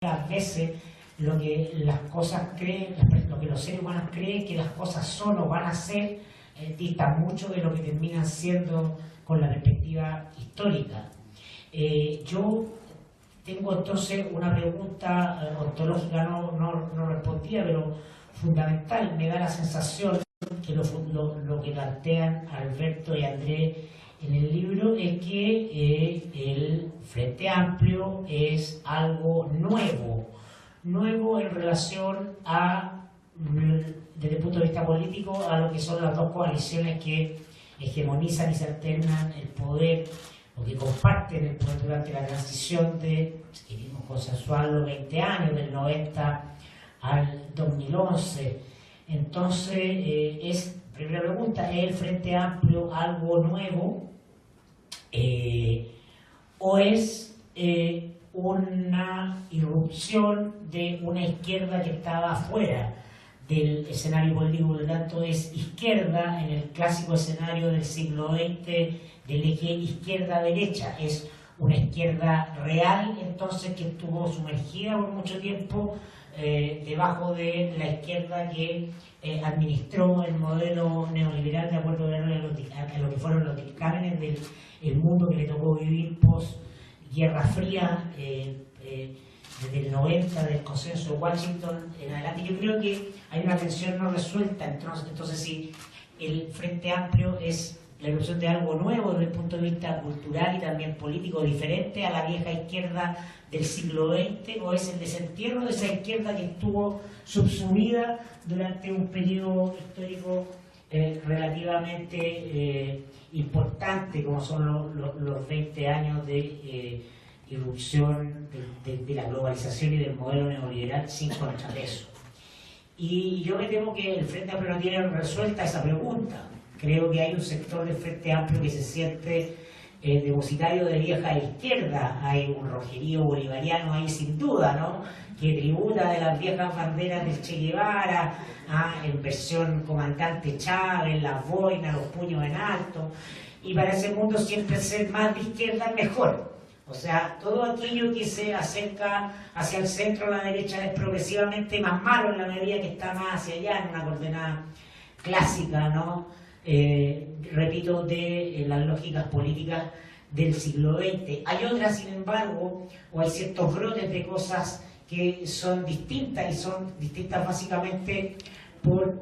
a veces lo que las cosas creen, lo que los seres humanos creen que las cosas son o van a ser, dista mucho de lo que terminan siendo con la perspectiva histórica. Yo tengo entonces una pregunta ontológica no respondida, pero fundamental. Me da la sensación que lo que plantean Alberto y Andrés en el libro es que el Frente Amplio es algo nuevo en relación a, desde el punto de vista político, a lo que son las dos coaliciones que hegemonizan y se alternan el poder, o que comparten el poder durante la transición de, si queremos consensuar, los 20 años, del 90 al 2011. Entonces, primera pregunta, ¿es el Frente Amplio algo nuevo? ¿O es una irrupción de una izquierda que estaba afuera del escenario político? Por lo tanto, es izquierda en el clásico escenario del siglo XX, del eje izquierda-derecha. Es una izquierda real, entonces, que estuvo sumergida por mucho tiempo debajo de la izquierda que administró el modelo neoliberal de acuerdo a lo que fueron los dictámenes del mundo que le tocó vivir post-Guerra Fría, desde el 90, del consenso de Washington en adelante. Yo creo que hay una tensión no resuelta. Entonces, si el Frente Amplio es la erupción de algo nuevo desde el punto de vista cultural y también político, diferente a la vieja izquierda del siglo XX, o es el desentierro de esa izquierda que estuvo subsumida durante un periodo histórico relativamente importante, como son los 20 años de irrupción de la globalización y del modelo neoliberal sin contrapeso. Y yo me temo que el Frente Amplio no tiene resuelta esa pregunta. Creo que hay un sector del Frente Amplio que se siente depositario de vieja izquierda. Hay un rojerío bolivariano ahí sin duda, ¿no?, que tributa de las viejas banderas del Che Guevara, en versión comandante Chávez, las boinas, los puños en alto. Y para ese mundo siempre ser más de izquierda es mejor. O sea, todo aquello que se acerca hacia el centro o la derecha es progresivamente más malo en la medida que está más hacia allá, en una coordenada clásica, ¿no? Repito, de las lógicas políticas del siglo XX. Hay otras, sin embargo, o hay ciertos brotes de cosas que son distintas, y son distintas básicamente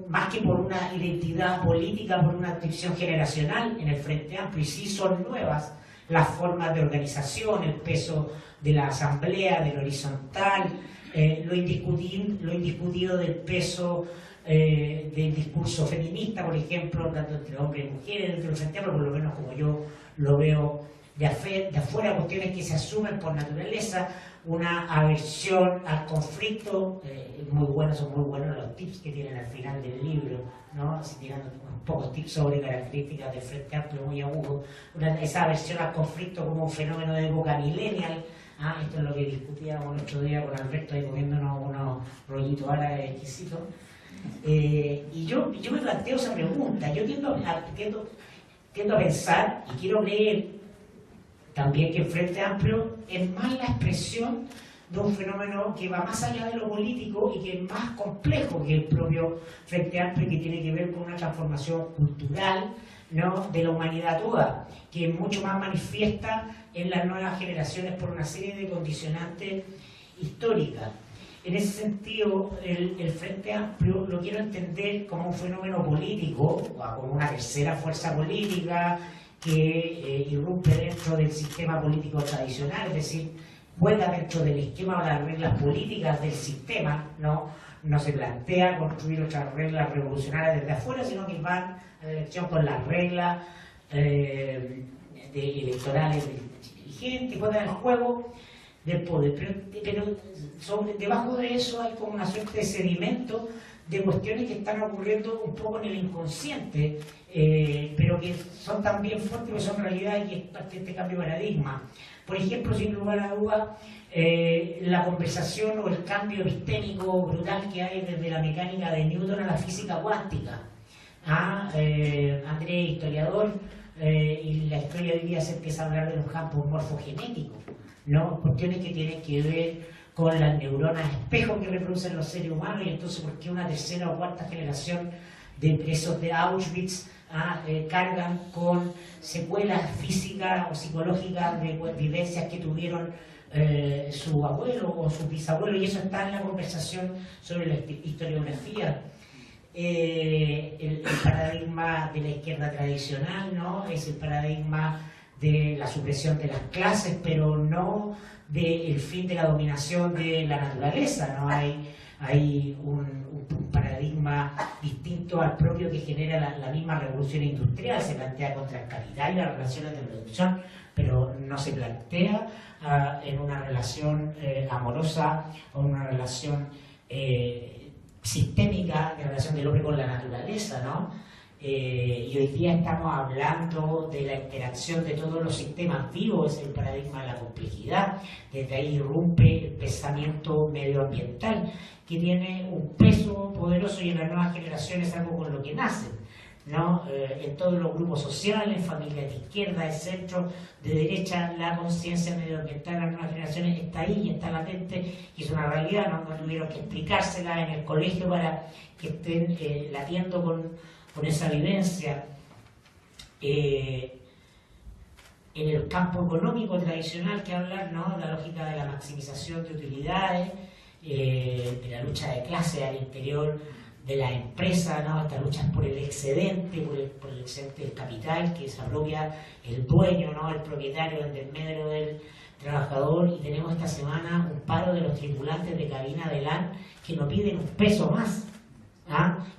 más que por una identidad política, por una adscripción generacional en el Frente Amplio, y sí son nuevas las formas de organización, el peso de la asamblea, del horizontal, lo indiscutido del peso del discurso feminista, por ejemplo, tanto entre hombres y mujeres dentro del Frente Amplio, por lo menos como yo lo veo de afuera, cuestiones que se asumen por naturaleza, una aversión al conflicto. Son muy buenos los tips que tienen al final del libro, ¿no? Así, tirando unos pocos tips sobre características del Frente Amplio muy agudo. Esa aversión al conflicto como un fenómeno de época millennial. Esto es lo que discutíamos el otro día con Alberto, ahí comiéndonos unos rollitos árabes exquisitos. Y yo me planteo esa pregunta. Yo tiendo a pensar, y quiero creer también, que el Frente Amplio es más la expresión de un fenómeno que va más allá de lo político y que es más complejo que el propio Frente Amplio, que tiene que ver con una transformación cultural, ¿no?, de la humanidad toda, que es mucho más manifiesta en las nuevas generaciones por una serie de condicionantes históricas. En ese sentido, el Frente Amplio lo quiero entender como un fenómeno político, o como una tercera fuerza política que irrumpe dentro del sistema político tradicional, es decir, juega dentro del esquema o las reglas políticas del sistema, no se plantea construir otras reglas revolucionarias desde afuera, sino que van a la elección con las reglas electorales vigentes, juegan el juego del poder, pero debajo de eso hay como una suerte de sedimento de cuestiones que están ocurriendo un poco en el inconsciente, pero que son también fuertes, que son realidad y que es parte de este cambio de paradigma. Por ejemplo, sin lugar a dudas, la conversación o el cambio epistémico brutal que hay desde la mecánica de Newton a la física cuántica. Andrés, historiador, y la historia de hoy día se empieza a hablar de los campos morfogenéticos, ¿no? Cuestiones que tienen que ver con las neuronas espejo que reproducen los seres humanos, y entonces por qué una tercera o cuarta generación de presos de Auschwitz cargan con secuelas físicas o psicológicas de vivencias que tuvieron su abuelo o su bisabuelo, y eso está en la conversación sobre la historiografía. El paradigma de la izquierda tradicional, ¿no?, es el paradigma de la supresión de las clases, pero no del fin de la dominación de la naturaleza, ¿no? Hay un paradigma distinto al propio que genera la misma revolución industrial. Se plantea contra el capital y las relaciones de producción, pero no se plantea en una relación amorosa o una relación sistémica de relación del hombre con la naturaleza, ¿no? Y hoy día estamos hablando de la interacción de todos los sistemas vivos, es el paradigma de la complejidad. Desde ahí irrumpe el pensamiento medioambiental, que tiene un peso poderoso, y en las nuevas generaciones es algo con lo que nacen, ¿no? En todos los grupos sociales, familias de izquierda, de centro, de derecha, la conciencia medioambiental en las nuevas generaciones está ahí, está latente, y es una realidad, ¿no? No tuvieron que explicársela en el colegio para que estén latiendo con esa vivencia. En el campo económico tradicional que hablar, ¿no?, la lógica de la maximización de utilidades, de la lucha de clase al interior de la empresa, ¿no?, estas luchas por el excedente, por el excedente del capital que se apropia el dueño, ¿no?, el propietario en desmedro del trabajador. Y tenemos esta semana un paro de los tripulantes de cabina de LAN que no piden un peso más.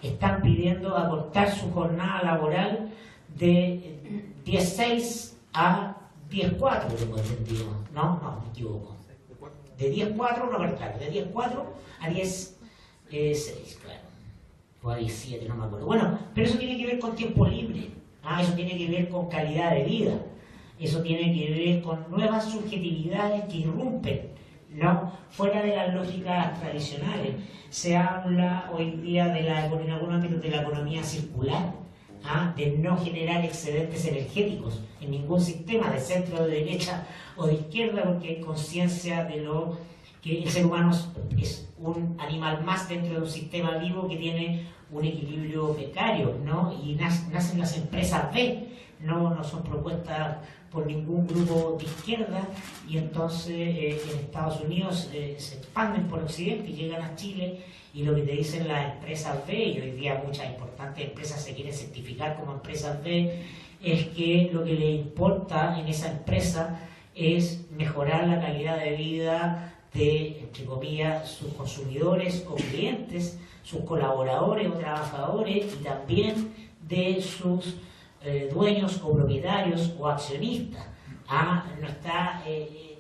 Están pidiendo acortar su jornada laboral de 10.6 a 10.4, tengo entendido. No, me equivoco. De 10.4, no, claro, de 10.4 a 10.6, claro. O a 10.7, no me acuerdo. Bueno, pero eso tiene que ver con tiempo libre. Eso tiene que ver con calidad de vida. Eso tiene que ver con nuevas subjetividades que irrumpen, ¿no?, fuera de las lógicas tradicionales. Se habla hoy día en algunos ámbitos de la economía circular, de no generar excedentes energéticos en ningún sistema, de centro, de derecha o de izquierda, porque hay conciencia de lo que el ser humano es un animal más dentro de un sistema vivo que tiene un equilibrio precario, ¿no? Y nacen las empresas B, no son propuestas por ningún grupo de izquierda, y entonces en Estados Unidos se expanden por Occidente y llegan a Chile, y lo que te dicen las empresas B, y hoy día muchas importantes empresas se quieren certificar como empresas B, es que lo que le importa en esa empresa es mejorar la calidad de vida de, entre comillas, sus consumidores o clientes, sus colaboradores o trabajadores, y también de sus dueños o propietarios o accionistas. No está,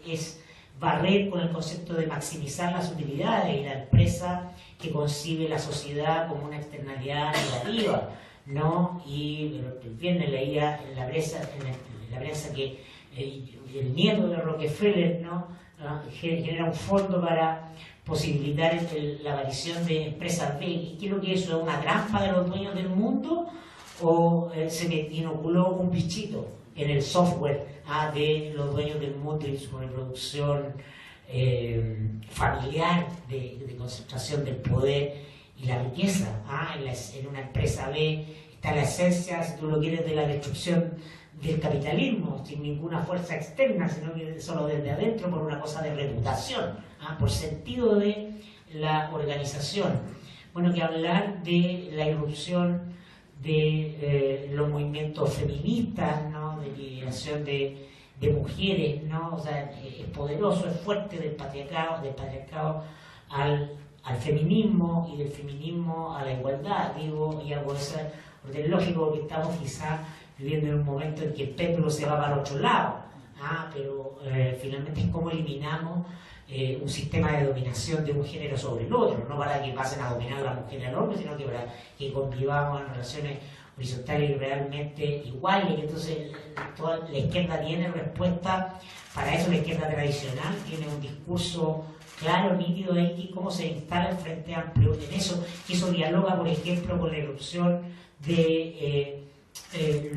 es barrer con el concepto de maximizar las utilidades, y la empresa que concibe la sociedad como una externalidad negativa, ¿no? Y el viernes leía en la prensa que el nieto de Rockefeller, ¿no?, genera un fondo para posibilitar la aparición de empresas B. ¿Y qué es lo que es eso? ¿Es una trampa de los dueños del mundo? ¿O se me inoculó un bichito en el software de los dueños del mundo y su reproducción familiar de concentración del poder y la riqueza? En una empresa B está la esencia, si tú lo quieres, de la destrucción del capitalismo, sin ninguna fuerza externa, sino que solo desde adentro, por una cosa de reputación, por sentido de la organización. Bueno, que hablar de la irrupción de los movimientos feministas, ¿no?, de liberación de mujeres, ¿no? O sea, es poderoso, es fuerte, del patriarcado al feminismo, y del feminismo a la igualdad, digo, y algo de ese orden lógico, que estamos quizás viviendo en un momento en que el péndulo se va para otro lado, pero finalmente es como eliminamos un sistema de dominación de un género sobre el otro, no para que pasen a dominar a la mujer y al hombre, sino que para que convivamos en relaciones horizontales y realmente iguales. Y entonces toda la izquierda tiene respuesta para eso. La izquierda tradicional tiene un discurso claro, nítido de cómo se instala el Frente Amplio en eso, que eso dialoga, por ejemplo, con la irrupción de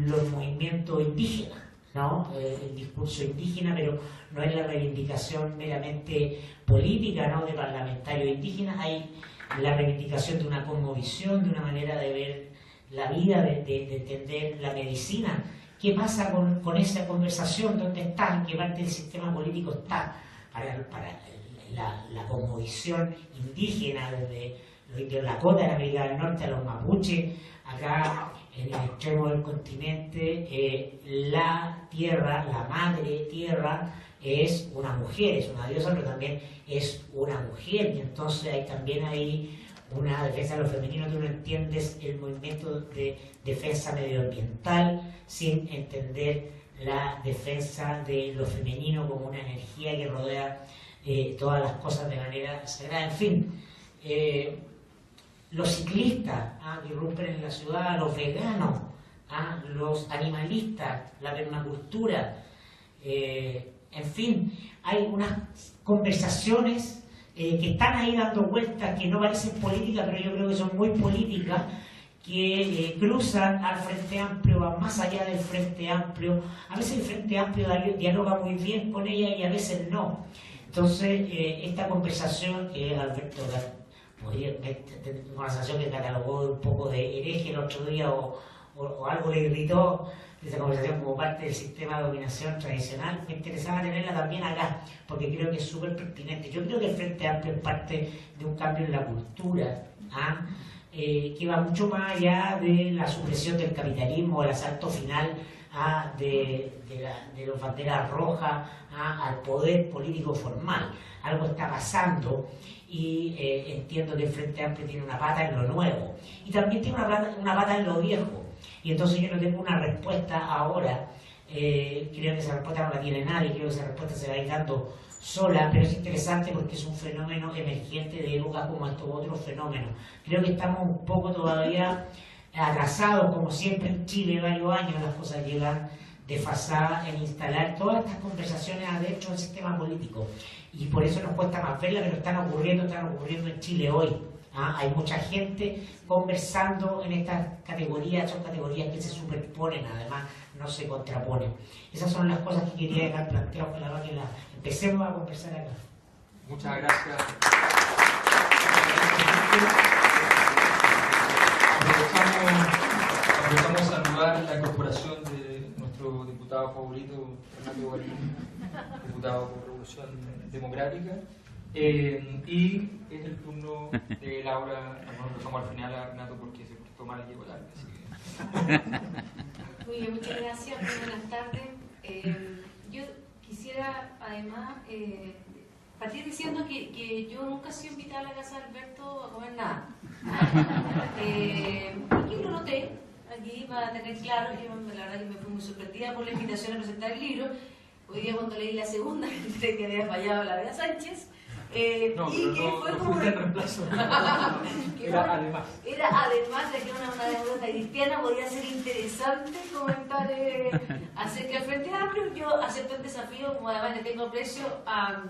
los movimientos indígenas. ¿no? El discurso indígena, pero no es la reivindicación meramente política, ¿no? De parlamentarios indígenas, hay la reivindicación de una cosmovisión, de una manera de ver la vida, de entender la medicina. ¿Qué pasa con esa conversación? ¿Dónde está? ¿En qué parte del sistema político está para la cosmovisión indígena, desde los indios Lakota en América del Norte a los mapuches, acá en el extremo del continente? La tierra, la madre tierra, es una mujer, es una diosa, pero también es una mujer, y entonces hay también ahí una defensa de lo femenino. Tú no entiendes el movimiento de defensa medioambiental sin entender la defensa de lo femenino como una energía que rodea todas las cosas de manera sagrada. En fin, los ciclistas que irrumpen en la ciudad, los veganos, los animalistas, la permacultura, en fin, hay unas conversaciones que están ahí dando vueltas, que no parecen políticas, pero yo creo que son muy políticas, que cruzan al Frente Amplio, van más allá del Frente Amplio. A veces el Frente Amplio dialoga muy bien con ella y a veces no. Entonces, esta conversación que Alberto podría tener una sensación que catalogó un poco de hereje el otro día, o algo le irritó de esa conversación como parte del sistema de dominación tradicional, me interesaba tenerla también acá, porque creo que es súper pertinente. Yo creo que el Frente Amplio es parte de un cambio en la cultura, que va mucho más allá de la supresión del capitalismo, el asalto final de los banderas rojas al poder político formal. Algo está pasando, y entiendo que el Frente Amplio tiene una pata en lo nuevo y también tiene una pata en lo viejo, y entonces yo no tengo una respuesta ahora. Creo que esa respuesta no la tiene nadie, creo que esa respuesta se va a ir dando sola, pero es interesante porque es un fenómeno emergente de épocas como estos otros fenómenos. Creo que estamos un poco todavía atrasados, como siempre en Chile, varios años las cosas llegan desfasadas en instalar todas estas conversaciones adentro del sistema político, y por eso nos cuesta más verlas, pero están ocurriendo en Chile hoy. Hay mucha gente conversando en estas categorías, son categorías que se superponen, además no se contraponen. Esas son las cosas que quería dejar planteadas, para que las empecemos a conversar acá. Muchas gracias. Aprovechamos a saludar la incorporación de nuestro diputado favorito, Renato Guarín, diputado por Revolución Democrática. Y es el turno de Laura. Nos dejamos al final a Renato porque se portó mal y llegó tarde. Muy bien, muchas gracias. Muy buenas tardes. Yo quisiera además partir diciendo que yo nunca he sido invitada a la casa de Alberto a comer nada. Aquí lo noté, aquí para tener claro, yo la verdad que me fui muy sorprendida por la invitación a presentar el libro. Hoy día cuando leí la segunda, encontré que había fallado la Bea Sánchez. No, y que no, fue no como fuiste el reemplazo. Era además. Era además de que una democracia cristiana podía ser interesante comentar acerca del Frente Amplio. Yo acepto el desafío, como además le tengo aprecio a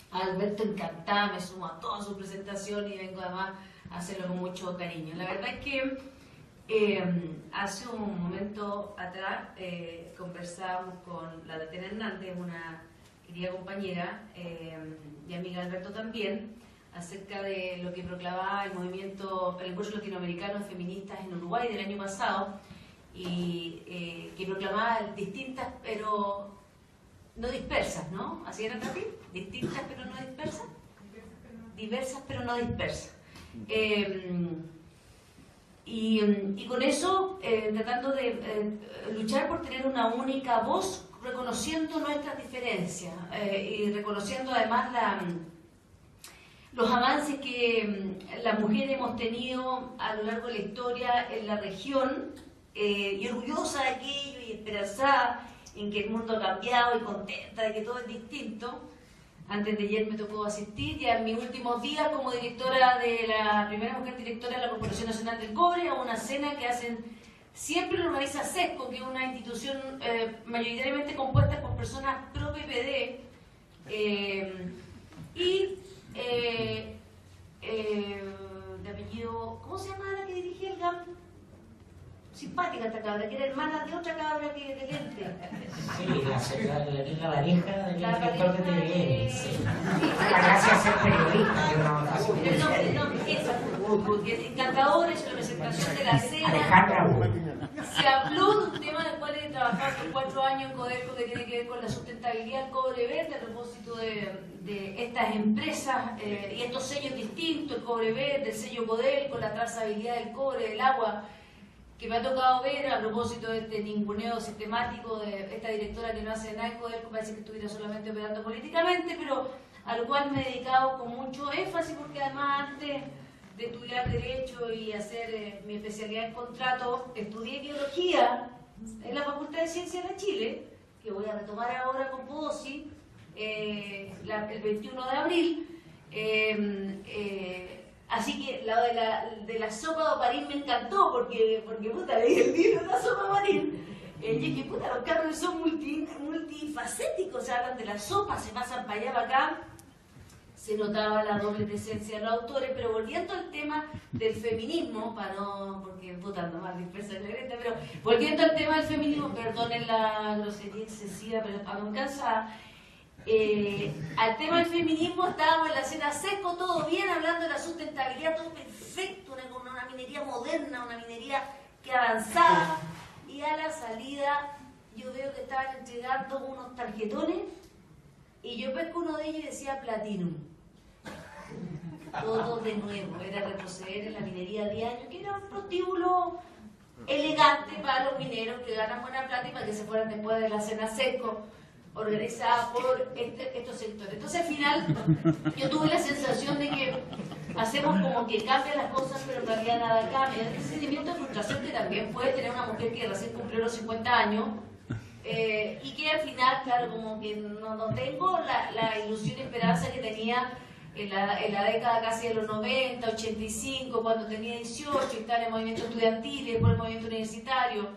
Alberto, encantada, me sumo a toda su presentación y vengo además a hacerlo con mucho cariño. La verdad es que hace un momento atrás conversábamos con la Tatiana Hernández, una querida compañera y amiga de Alberto también, acerca de lo que proclamaba el movimiento, el encuentro latinoamericano de feministas en Uruguay del año pasado, y que proclamaba distintas pero no dispersas, ¿no? ¿Así era también? Distintas pero no dispersas. Diversas pero no dispersas. Y con eso tratando de luchar por tener una única voz, reconociendo nuestras diferencias y reconociendo además los avances que las mujeres hemos tenido a lo largo de la historia en la región, y orgullosa de aquello y esperanzada en que el mundo ha cambiado y contenta de que todo es distinto. Antes de ayer me tocó asistir, ya en mis últimos días como directora de la primera mujer directora de la Corporación Nacional del Cobre, a una cena que hacen siempre, lo organiza SESCO, que es una institución mayoritariamente compuesta por personas pro PPD, y de apellido, ¿cómo se llama la que dirige el GAM? Simpática. simpática esta cabra, que era hermana de otra cabra que de lente. Sí, la pareja del La director de pareja TVN. de- Sí. La gracia de ser periodista, que no fácil. El nombre, esa, porque es encantadora, es la presentación de la cena. Alejandra Wu. Se habló de un tema en el cual he trabajado por 4 años en Codelco, que tiene que ver con la sustentabilidad del cobre verde a propósito de estas empresas y estos sellos distintos, el cobre verde, el sello Codelco, la trazabilidad del cobre, del agua, que me ha tocado ver a propósito de este ninguneo sistemático de esta directora que no hace nada en Codelco, parece que estuviera solamente operando políticamente, pero al cual me he dedicado con mucho énfasis, porque además antes de estudiar Derecho y hacer mi especialidad en contrato, estudié Biología en la Facultad de Ciencias de Chile, que voy a retomar ahora con Podosi, el 21 de abril. Así que la de la sopa de Oparín me encantó, porque puta, leí el libro de la sopa de Oparín. Y dije, puta, los cabros son multifacéticos, hablan de la sopa, se pasan para allá, para acá. Se notaba la doble presencia de los autores, pero volviendo al tema del feminismo, porque puta, ando más dispersa que la Greta, pero volviendo al tema del feminismo, perdonen la grosería excesiva, pero ando cansada. Al tema del feminismo estábamos en la cena seco, todo bien, hablando de la sustentabilidad, todo perfecto, una minería moderna, una minería que avanzaba, y a la salida yo veo que estaban entregando unos tarjetones y yo pesco uno de ellos y decía Platinum. Todo de nuevo, era retroceder en la minería de años, que era un prostíbulo elegante para los mineros que ganan buena plata y para que se fueran después de la cena seco, organizada por estos sectores. Entonces al final yo tuve la sensación de que hacemos como que cambian las cosas, pero en realidad nada cambia. Ese sentimiento de frustración que también puede tener una mujer que recién cumplió los 50 años, y que al final, claro, como que no tengo la ilusión y esperanza que tenía en la década casi de los 90, 85, cuando tenía 18 y estaba en el movimiento estudiantil y después el movimiento universitario.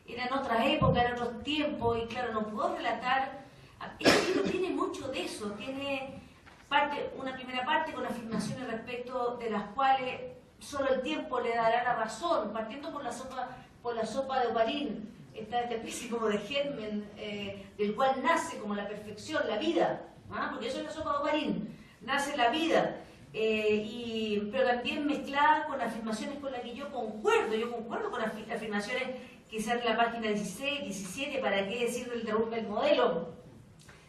Eran otras épocas, eran otros tiempos, y claro, no puedo relatar. Este libro tiene mucho de eso, tiene una primera parte con afirmaciones respecto de las cuales solo el tiempo le dará la razón, partiendo por la sopa de Oparín, esta especie como de germen del cual nace como la perfección, la vida, porque eso es la sopa de Oparín, nace la vida, pero también mezclada con afirmaciones con las que yo concuerdo con afirmaciones que sean en la página 16, 17, ¿para qué decir del derrumbe del modelo?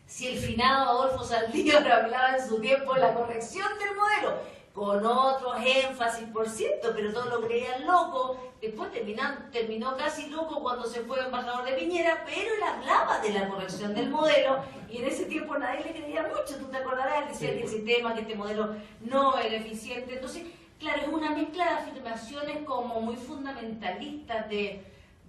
Si el finado Adolfo Saldívar hablaba en su tiempo de la corrección del modelo, con otros énfasis, por cierto, pero todos lo creían loco. Después terminó casi loco cuando se fue embajador de Piñera, pero él hablaba de la corrección del modelo y en ese tiempo nadie le creía mucho. Tú te acordarás, él decía que el sistema, que este modelo no era eficiente. Entonces, claro, es una mezcla de afirmaciones como muy fundamentalistas de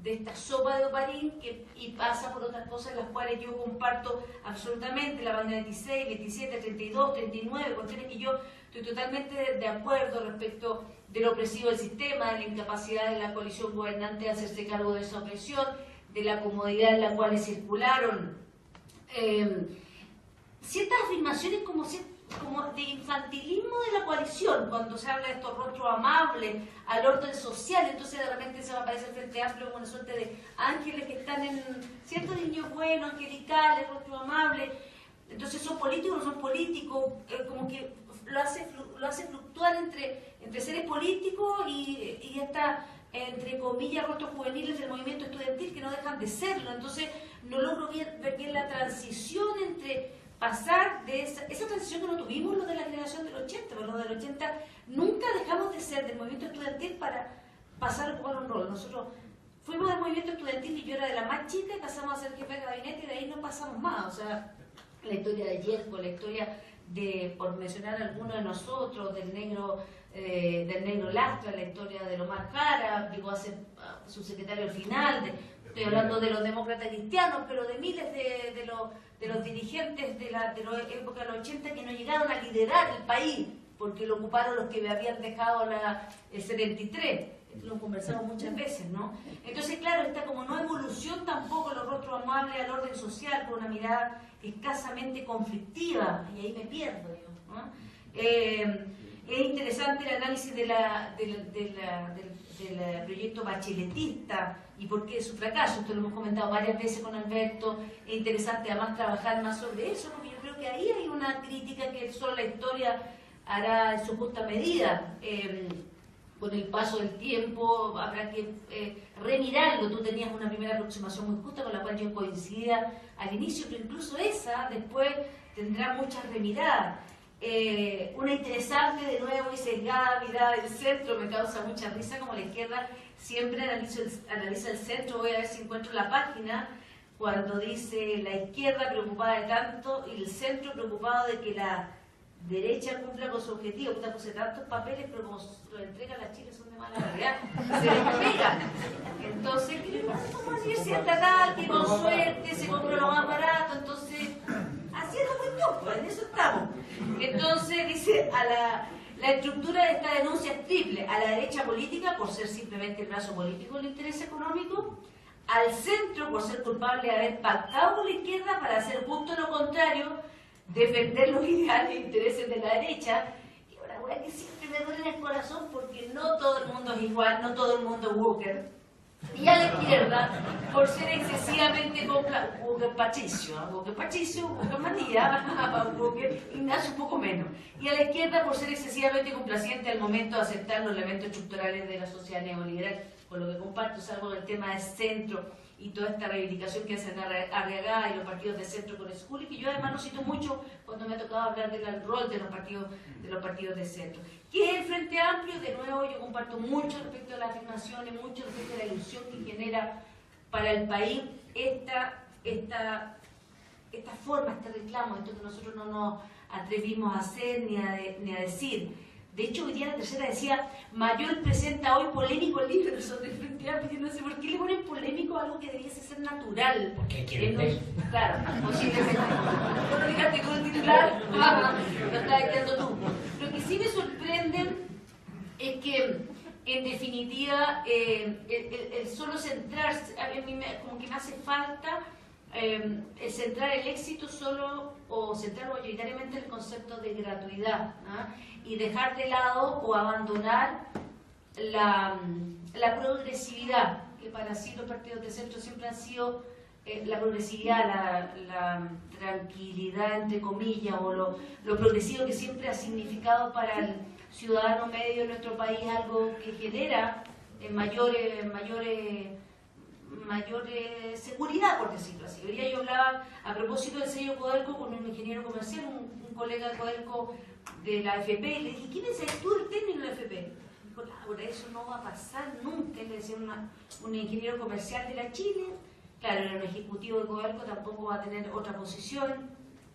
esta sopa de Oparín, y pasa por otras cosas en las cuales yo comparto absolutamente, la página 26, 27, 32, 39, cuestiones que yo estoy totalmente de acuerdo respecto de lo opresivo del sistema, de la incapacidad de la coalición gobernante de hacerse cargo de esa opresión, de la comodidad en la cual circularon ciertas afirmaciones como de infantilismo de la coalición, cuando se habla de estos rostros amables, al orden social. Entonces de repente se va a aparecer el Frente Amplio como una suerte de ángeles que están en ciertos niños buenos, angelicales, rostros amables. Entonces son políticos o no son políticos, como que lo hace fluctuar entre seres políticos y esta, entre comillas, rostros juveniles del movimiento estudiantil que no dejan de serlo. Entonces no logro ver bien la transición entre pasar de esa transición que no tuvimos los de la generación del 80, pero los del 80 nunca dejamos de ser del movimiento estudiantil para pasar a ocupar un rol. Nosotros fuimos del movimiento estudiantil y yo era de la más chica y pasamos a ser jefe de gabinete y de ahí no pasamos más. O sea, la historia de Yerko, la historia de, por mencionar algunos de nosotros, del negro Lastra, la historia de Omar Jara, llegó a ser subsecretario al final, estoy hablando de los demócratas cristianos, pero de miles de los dirigentes de la época de los 80 que no llegaron a liderar el país, porque lo ocuparon los que habían dejado el 73. Esto lo conversamos muchas veces, ¿no? Entonces, claro, está como no evolución tampoco los rostros amables al orden social, con una mirada escasamente conflictiva, y ahí me pierdo yo, ¿no? Es interesante el análisis del proyecto bacheletista y por qué su fracaso. Esto lo hemos comentado varias veces con Alberto. Es interesante además trabajar más sobre eso, porque yo creo que ahí hay una crítica que solo la historia hará en su justa medida. Con el paso del tiempo habrá que remirarlo. Tú tenías una primera aproximación muy justa con la cual yo coincidía al inicio, pero incluso esa después tendrá muchas remiradas. Una interesante de nuevo y sesgada mirada del centro, me causa mucha risa como la izquierda siempre analiza el centro. Voy a ver si encuentro la página cuando dice la izquierda preocupada de tanto y el centro preocupado de que la derecha cumpla con su objetivo. Puta, puse tantos papeles, pero como los entregan a Chile son de mala calidad, se les pega. Entonces, como una universidad estatal que con suerte se compra lo más barato, entonces, haciendo cuestión, pues en eso estamos. Entonces, dice, la estructura de esta denuncia es triple: a la derecha política, por ser simplemente el brazo político del interés económico; al centro, por ser culpable de haber pactado con la izquierda para hacer justo lo contrario, defender los ideales e intereses de la derecha. Y una hueá que siempre me duele en el corazón, porque no todo el mundo es igual, no todo el mundo es Walker. Y a la izquierda, por ser excesivamente Walker Patricio, Walker Matías, Walker Ignacio un poco menos. Y a la izquierda, por ser excesivamente complaciente al momento de aceptar los elementos estructurales de la sociedad neoliberal, con lo que comparto, salvo el tema del centro y toda esta reivindicación que hacen Arriagada y los partidos de centro con School, y que yo además lo cito mucho cuando me ha tocado hablar del rol de los partidos de centro. ¿Qué es el Frente Amplio? De nuevo, yo comparto mucho respecto a las afirmaciones, mucho respecto a la ilusión que genera para el país esta forma, este reclamo, esto que nosotros no nos atrevimos a hacer ni a decir. De hecho, hoy día la tercera decía: Mayol presenta hoy polémico el libro sobre el Frente Amplio. Yo no sé por qué le ponen polémico a algo que debiese ser natural. Porque quieren ver. Claro, posiblemente. No lo dejaste con el titular, lo estás diciendo tú. Lo que sí me sorprende es que, en definitiva, el solo centrarse, a mí como que me hace falta el centrar el éxito solo o centrarlo mayoritariamente en el concepto de gratuidad, ¿ah? Y dejar de lado o abandonar la progresividad, que para sí los partidos de centro siempre han sido la progresividad, la tranquilidad, entre comillas, o lo progresivo que siempre ha significado para el ciudadano medio de nuestro país algo que genera mayor seguridad, por decirlo así. Hoy día yo hablaba a propósito del sello Codelco con un ingeniero comercial, un colega de Codelco de la AFP, y le dije: ¿qué pensás tú del término de la AFP? Me dijo: Laura, eso no va a pasar nunca. Le decía un ingeniero comercial de la Chile. Claro, el ejecutivo de Codelco tampoco va a tener otra posición.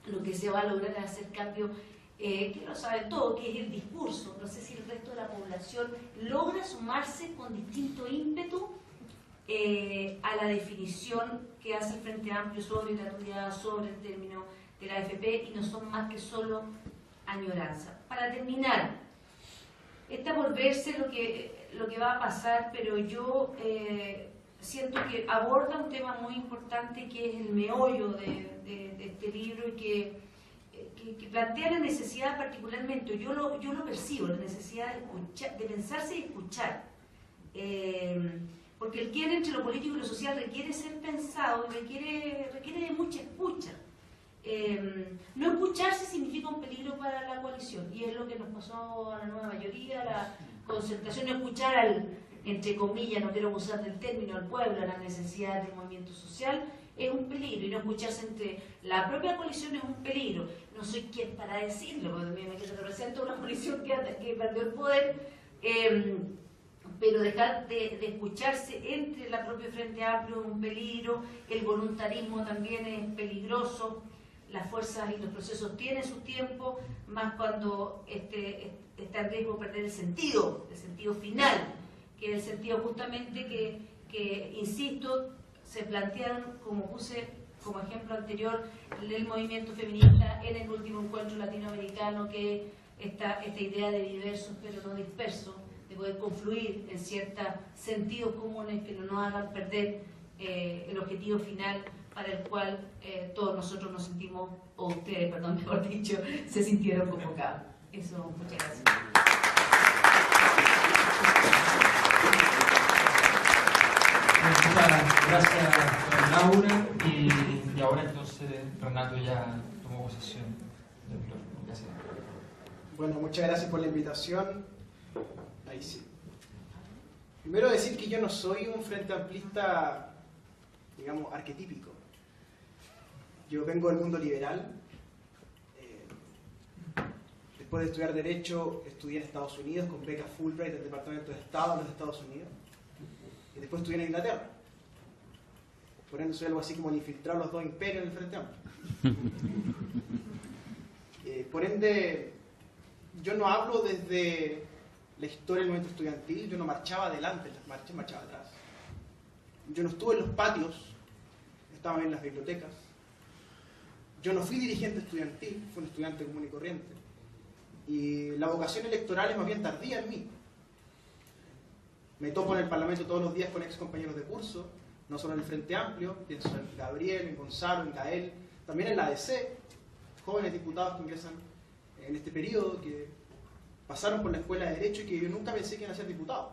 Lo que se va a lograr es hacer cambio, que lo saben todo, que es el discurso. No sé si el resto de la población logra sumarse con distinto ímpetu a la definición que hace el Frente Amplio sobre gratuidad, sobre el término de la AFP, y no son más que solo añoranza. Para terminar, está por verse lo que va a pasar, pero yo siento que aborda un tema muy importante, que es el meollo de este libro, y que plantea la necesidad, particularmente, yo lo percibo, la necesidad de escuchar, de pensarse y escuchar. Porque el quiebre entre lo político y lo social requiere ser pensado y requiere de mucha escucha. No escucharse significa un peligro para la coalición, y es lo que nos pasó a la nueva mayoría, la concentración. No escuchar al, entre comillas, no quiero abusar del término, al pueblo, a las necesidades del movimiento social, es un peligro, y no escucharse entre la propia coalición es un peligro. No soy quien para decirlo, porque me represento una coalición que perdió el poder, pero dejar de escucharse entre la propia Frente Amplio es un peligro. El voluntarismo también es peligroso. Las fuerzas y los procesos tienen su tiempo, más cuando está en riesgo perder el sentido final, que es el sentido justamente que insisto, se plantearon, como puse como ejemplo anterior, el movimiento feminista en el último encuentro latinoamericano, que esta idea de diversos pero no dispersos, de poder confluir en ciertos sentidos comunes que no nos hagan perder el objetivo final para el cual todos nosotros nos sentimos, o ustedes, perdón, mejor dicho, se sintieron convocados. Eso, muchas gracias. gracias Laura, y ahora entonces Renato ya tomó posesión del micrófono. Gracias. Bueno, muchas gracias por la invitación. Ahí sí. Primero decir que yo no soy un frente amplista, digamos, arquetípico. Yo vengo del mundo liberal. Después de estudiar Derecho, estudié en Estados Unidos con beca Fulbright del Departamento de Estado de los Estados Unidos. Y después estudié en Inglaterra. Por ende, soy algo así como el infiltrado los dos imperios en el Frente Amplio. Por ende, yo no hablo desde la historia del movimiento estudiantil. Yo no marchaba adelante en las marchas, marchaba atrás. Yo no estuve en los patios, estaba en las bibliotecas. Yo no fui dirigente estudiantil, fui un estudiante común y corriente. Y la vocación electoral es más bien tardía en mí. Me topo en el Parlamento todos los días con ex compañeros de curso, no solo en el Frente Amplio, pienso en Gabriel, en Gonzalo, en Gael, también en la ADC, jóvenes diputados que ingresan en este periodo, que pasaron por la escuela de Derecho y que yo nunca pensé que iban a ser diputados,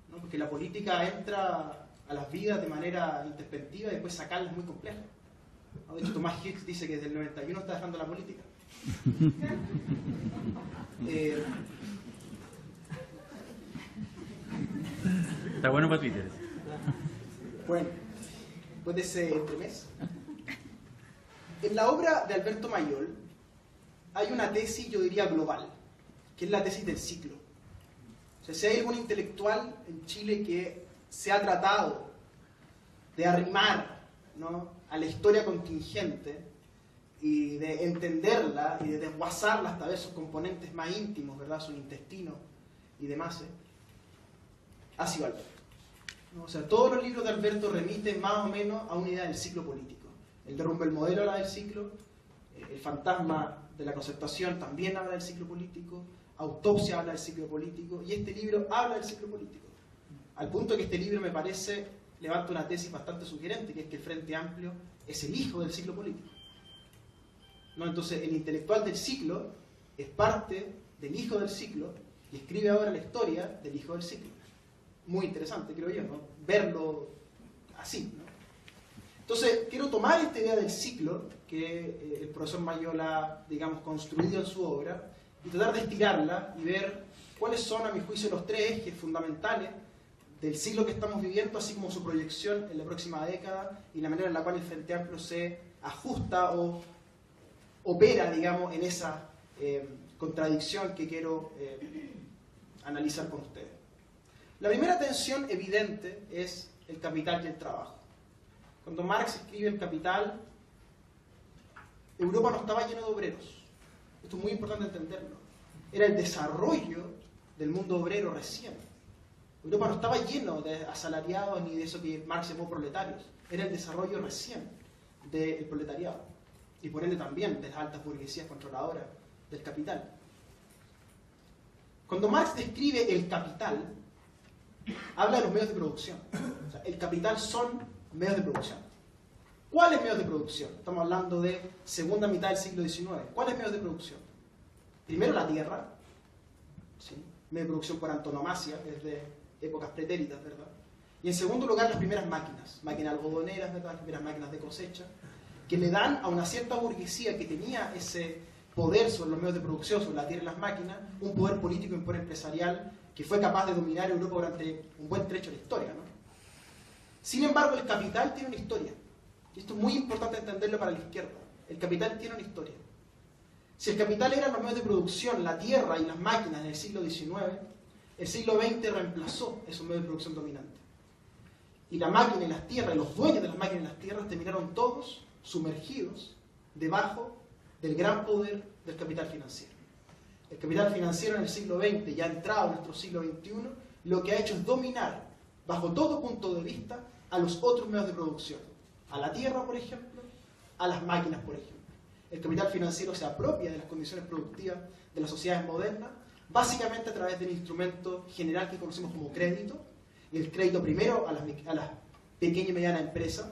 ¿no? Porque la política entra a las vidas de manera interventiva y después sacarla es muy compleja, ¿no? De hecho, Tomás Hicks dice que desde el 91 está dejando la política. Está bueno para Twitter. Bueno, después de ese entremés, en la obra de Alberto Mayol hay una tesis, yo diría, global, que es la tesis del ciclo. O sea, si hay algún intelectual en Chile que se ha tratado de arrimar, ¿no?, a la historia contingente y de entenderla y de desguazarla hasta ver sus componentes más íntimos, ¿verdad?, su intestino y demás, ha sido Alberto. ¿No? O sea, todos los libros de Alberto remiten más o menos a una idea del ciclo político. El derrumbe del modelo habla del ciclo, el fantasma de la concertación también habla del ciclo político, Autopsia habla del ciclo político, y este libro habla del ciclo político. Al punto que este libro, me parece, levanta una tesis bastante sugerente, que es que el Frente Amplio es el hijo del ciclo político, ¿no? Entonces, el intelectual del ciclo es parte del hijo del ciclo y escribe ahora la historia del hijo del ciclo. Muy interesante, creo yo, ¿no?, verlo así, ¿no? Entonces, quiero tomar esta idea del ciclo que el profesor Mayol ha, digamos, construido en su obra y tratar de estirarla y ver cuáles son, a mi juicio, los tres ejes fundamentales del siglo que estamos viviendo, así como su proyección en la próxima década y la manera en la cual el Frente Amplio se ajusta o opera, digamos, en esa contradicción que quiero analizar con ustedes. La primera tensión evidente es el capital y el trabajo. Cuando Marx escribe El Capital, Europa no estaba lleno de obreros. Esto es muy importante entenderlo. Era el desarrollo del mundo obrero recién. Europa no estaba lleno de asalariados ni de eso que Marx llamó proletarios. Era el desarrollo recién del proletariado. Y por ende también de las altas burguesías controladoras del capital. Cuando Marx describe el capital, habla de los medios de producción. O sea, el capital son medios de producción. ¿Cuáles medios de producción? Estamos hablando de segunda mitad del siglo XIX. ¿Cuáles medios de producción? Primero la tierra, ¿sí?, medio de producción por antonomasia, desde épocas pretéritas, ¿verdad? Y en segundo lugar las primeras máquinas algodoneras, ¿verdad?, las primeras máquinas de cosecha, que le dan a una cierta burguesía que tenía ese poder sobre los medios de producción, sobre la tierra y las máquinas, un poder político y un poder empresarial que fue capaz de dominar Europa durante un buen trecho de la historia, ¿no? Sin embargo, el capital tiene una historia. Y esto es muy importante entenderlo para la izquierda. El capital tiene una historia. Si el capital eran los medios de producción, la tierra y las máquinas en el siglo XIX, el siglo XX reemplazó esos medios de producción dominantes. Y la máquina y las tierras, y los dueños de las máquinas y las tierras, terminaron todos sumergidos debajo del gran poder del capital financiero. El capital financiero en el siglo XX, ya entrado en nuestro siglo XXI, lo que ha hecho es dominar, bajo todo punto de vista, a los otros medios de producción. A la tierra, por ejemplo, a las máquinas, por ejemplo. El capital financiero se apropia de las condiciones productivas de las sociedades modernas, básicamente a través del instrumento general que conocemos como crédito, y el crédito primero a las pequeñas y medianas empresas,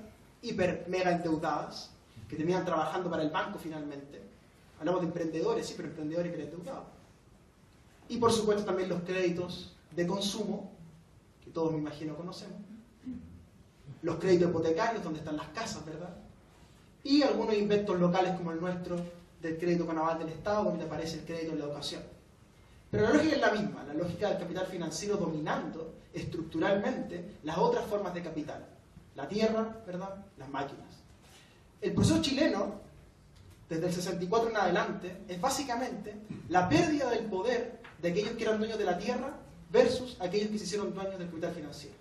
mega endeudadas, que terminan trabajando para el banco finalmente. Hablamos de emprendedores, sí, pero emprendedores hiperendeudados. Y por supuesto también los créditos de consumo, que todos me imagino conocemos. los créditos hipotecarios, donde están las casas, ¿verdad? Y algunos inventos locales como el nuestro, del crédito con aval del Estado, donde aparece el crédito en la educación. Pero la lógica es la misma, la lógica del capital financiero dominando estructuralmente las otras formas de capital. La tierra, ¿verdad? Las máquinas. El proceso chileno, desde el 64 en adelante, es básicamente la pérdida del poder de aquellos que eran dueños de la tierra versus aquellos que se hicieron dueños del capital financiero.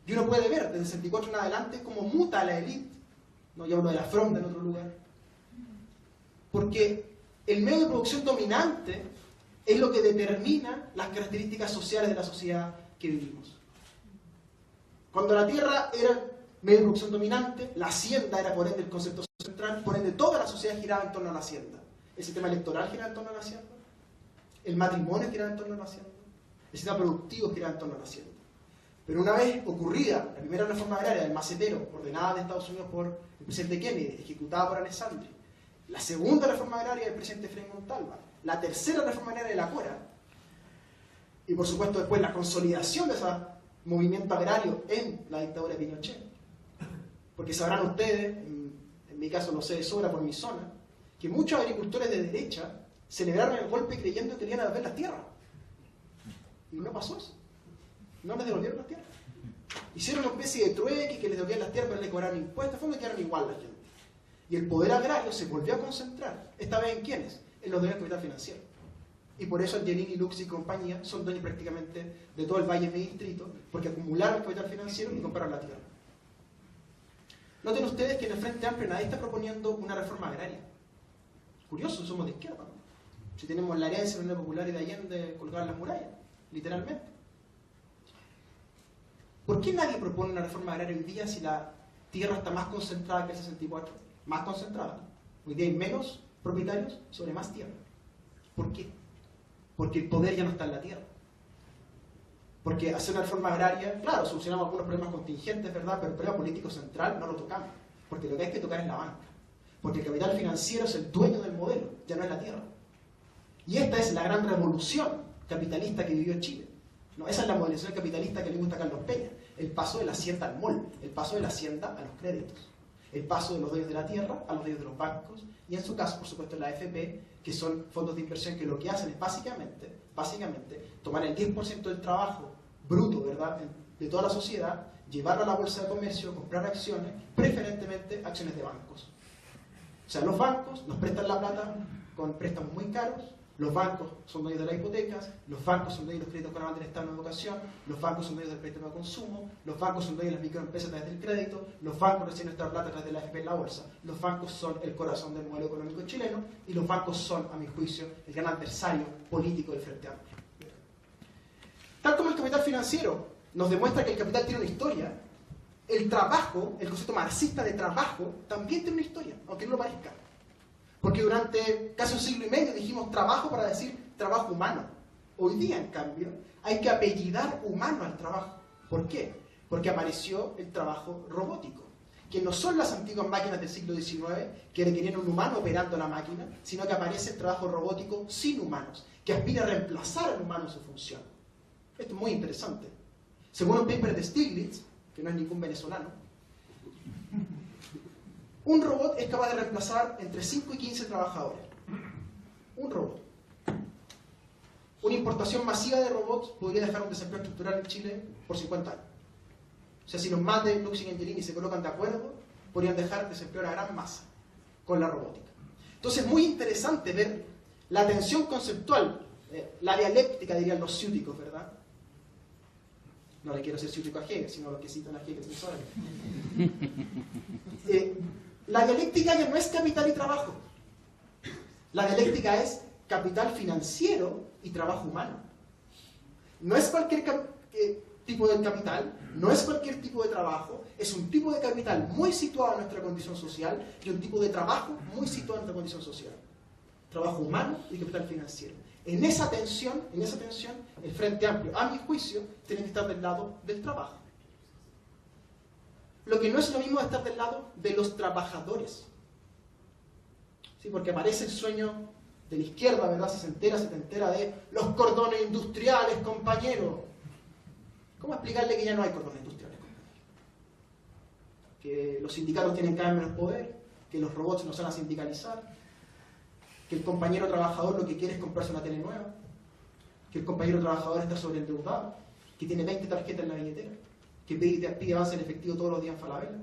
Y uno puede ver desde el 64 en adelante cómo muta la élite, no, yo hablo de la fronda en otro lugar, porque el medio de producción dominante es lo que determina las características sociales de la sociedad que vivimos. Cuando la tierra era el medio de producción dominante, la hacienda era por ende el concepto central, por ende toda la sociedad giraba en torno a la hacienda. El sistema electoral giraba en torno a la hacienda, el matrimonio giraba en torno a la hacienda, el sistema productivo giraba en torno a la hacienda. Pero una vez ocurrida la primera reforma agraria del macetero, ordenada de Estados Unidos por el presidente Kennedy, ejecutada por Alessandri, la segunda reforma agraria del presidente Frei Montalva, la tercera reforma agraria de la Cora, y por supuesto después la consolidación de ese movimiento agrario en la dictadura de Pinochet. Porque sabrán ustedes, en mi caso lo sé de sobra por mi zona, que muchos agricultores de derecha celebraron el golpe creyendo que le iban a devolver las tierras. Y no pasó eso. No les devolvieron las tierras. Hicieron una especie de trueque que les devolvían las tierras, pero les cobraron impuestos, fue que quedaron igual la gente. Y el poder agrario se volvió a concentrar. ¿Esta vez en quiénes? En los dueños del capital financiero. Y por eso Angelini, Lux y compañía son dueños prácticamente de todo el Valle de Distrito, porque acumularon el capital financiero y compraron la tierra. Noten ustedes que en el Frente Amplio nadie está proponiendo una reforma agraria. Curioso, somos de izquierda, ¿no? Si tenemos la herencia de la Unión Popular y de Allende colgada en las murallas, literalmente. ¿Por qué nadie propone una reforma agraria hoy día si la tierra está más concentrada que el 64? Más concentrada. Hoy día hay menos propietarios sobre más tierra. ¿Por qué? Porque el poder ya no está en la tierra. Porque hacer una reforma agraria, claro, solucionamos algunos problemas contingentes, ¿verdad? Pero el problema político central no lo tocamos. Porque lo que hay que tocar es la banca. Porque el capital financiero es el dueño del modelo, ya no es la tierra. Y esta es la gran revolución capitalista que vivió Chile. No, esa es la modelización capitalista que le gusta a Carlos Peña. El paso de la hacienda al MOL, el paso de la hacienda a los créditos, el paso de los dueños de la tierra a los dueños de los bancos, y en su caso, por supuesto, la AFP, que son fondos de inversión que lo que hacen es básicamente tomar el 10% del trabajo bruto, ¿verdad?, de toda la sociedad, llevarlo a la bolsa de comercio, comprar acciones, preferentemente acciones de bancos. O sea, los bancos nos prestan la plata con préstamos muy caros, los bancos son dueños de las hipotecas, los bancos son dueños de los créditos con aval del Estado en educación, los bancos son dueños del préstamo de consumo, los bancos son dueños de las microempresas a través del crédito, los bancos reciben nuestra plata a través de la AFP en la bolsa, los bancos son el corazón del modelo económico chileno y los bancos son, a mi juicio, el gran adversario político del Frente Amplio. Tal como el capital financiero nos demuestra que el capital tiene una historia, el trabajo, el concepto marxista de trabajo, también tiene una historia, aunque no lo parezca. Porque durante casi un siglo y medio dijimos trabajo para decir trabajo humano. Hoy día, en cambio, hay que apellidar humano al trabajo. ¿Por qué? Porque apareció el trabajo robótico, que no son las antiguas máquinas del siglo XIX que requerían un humano operando la máquina, sino que aparece el trabajo robótico sin humanos, que aspira a reemplazar al humano en su función. Esto es muy interesante. Según un paper de Stiglitz, que no es ningún venezolano, un robot es capaz de reemplazar entre 5 y 15 trabajadores. Un robot. Una importación masiva de robots podría dejar un desempleo estructural en Chile por 50 años. O sea, si los más de Lux y Angelini se colocan de acuerdo, podrían dejar desempleo a una gran masa con la robótica. Entonces es muy interesante ver la tensión conceptual, la dialéctica, dirían los ciúticos, ¿verdad? No le quiero ser ciútico a Hegel, sino a los que citan a Hegel. La dialéctica ya no es capital y trabajo. La dialéctica es capital financiero y trabajo humano. No es cualquier tipo de capital, no es cualquier tipo de trabajo, es un tipo de capital muy situado en nuestra condición social y un tipo de trabajo muy situado en nuestra condición social. Trabajo humano y capital financiero. En esa tensión, el Frente Amplio, a mi juicio, tiene que estar del lado del trabajo. Lo que no es lo mismo de estar del lado de los trabajadores. ¿Sí? Porque aparece el sueño de la izquierda, ¿verdad? Se te entera de los cordones industriales, compañero. ¿Cómo explicarle que ya no hay cordones industriales, compañero? que los sindicatos tienen cada vez menos poder, que los robots no se van a sindicalizar, que el compañero trabajador lo que quiere es comprarse una tele nueva, que el compañero trabajador está sobreendeudado, que tiene 20 tarjetas en la billetera, que pide avance en efectivo todos los días en Falabella.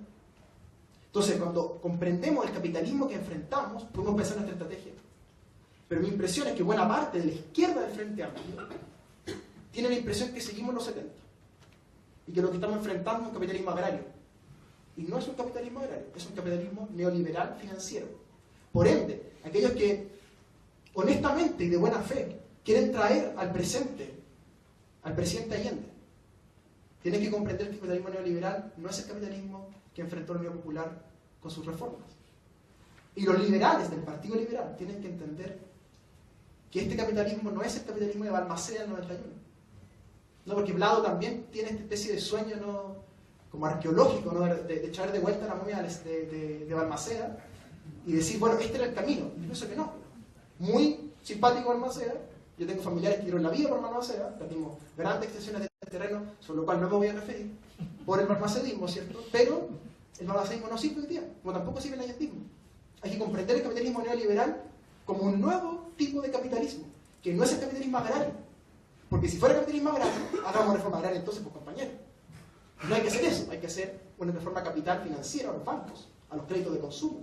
Entonces, cuando comprendemos el capitalismo que enfrentamos, podemos pensar en nuestra estrategia. Pero mi impresión es que buena parte de la izquierda del Frente Amplio tiene la impresión que seguimos los 70 y que lo que estamos enfrentando es un capitalismo agrario. Y no es un capitalismo agrario, es un capitalismo neoliberal financiero. Por ende, aquellos que honestamente y de buena fe quieren traer al presente al presidente Allende, tienen que comprender que el capitalismo neoliberal no es el capitalismo que enfrentó la Unión Popular con sus reformas. Y los liberales del Partido Liberal tienen que entender que este capitalismo no es el capitalismo de Balmaceda del 91. No, porque Blado también tiene esta especie de sueño, ¿no?, como arqueológico, ¿no?, de traer de vuelta la momia de Balmaceda y decir, bueno, este era el camino. Yo pienso que no. Muy simpático Balmaceda. Yo tengo familiares que dieron la vida por Balmaceda, tenemos grandes extensiones de terreno, sobre lo cual no me voy a referir, por el balmacedismo, ¿cierto? Pero el balmacedismo no sirve hoy día, como tampoco sirve el allendismo. Hay que comprender el capitalismo neoliberal como un nuevo tipo de capitalismo, que no es el capitalismo agrario. Porque si fuera el capitalismo agrario, hagamos reforma agraria entonces, pues compañeros. No hay que hacer eso, hay que hacer una reforma capital financiera a los bancos, a los créditos de consumo,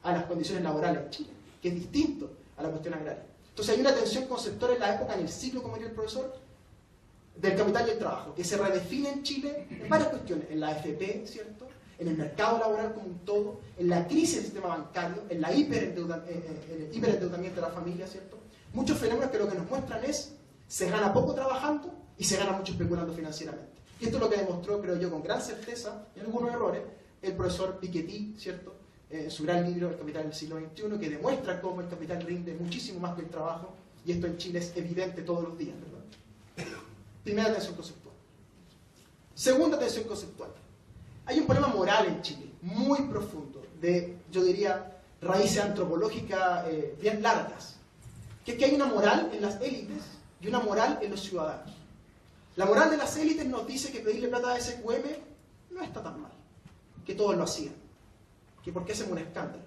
a las condiciones laborales en Chile, que es distinto a la cuestión agraria. Entonces hay una tensión conceptual en la época, en el ciclo, como diría el profesor, del capital y el trabajo, que se redefine en Chile en varias cuestiones, en la AFP, ¿cierto?, en el mercado laboral como un todo, en la crisis del sistema bancario, en el hiperendeudamiento de la familia, ¿cierto? Muchos fenómenos que lo que nos muestran es, se gana poco trabajando y se gana mucho especulando financieramente. Y esto es lo que demostró, creo yo, con gran certeza, y algunos errores, el profesor Piketty, ¿cierto?, en su gran libro El capital del siglo XXI, que demuestra cómo el capital rinde muchísimo más que el trabajo, y esto en Chile es evidente todos los días, ¿verdad? Primera tensión conceptual. Segunda tensión conceptual. Hay un problema moral en Chile, muy profundo, de, yo diría, raíces antropológicas bien largas, que es que hay una moral en las élites y una moral en los ciudadanos. La moral de las élites nos dice que pedirle plata a SQM no está tan mal, que todos lo hacían, que por qué hacemos un escándalo.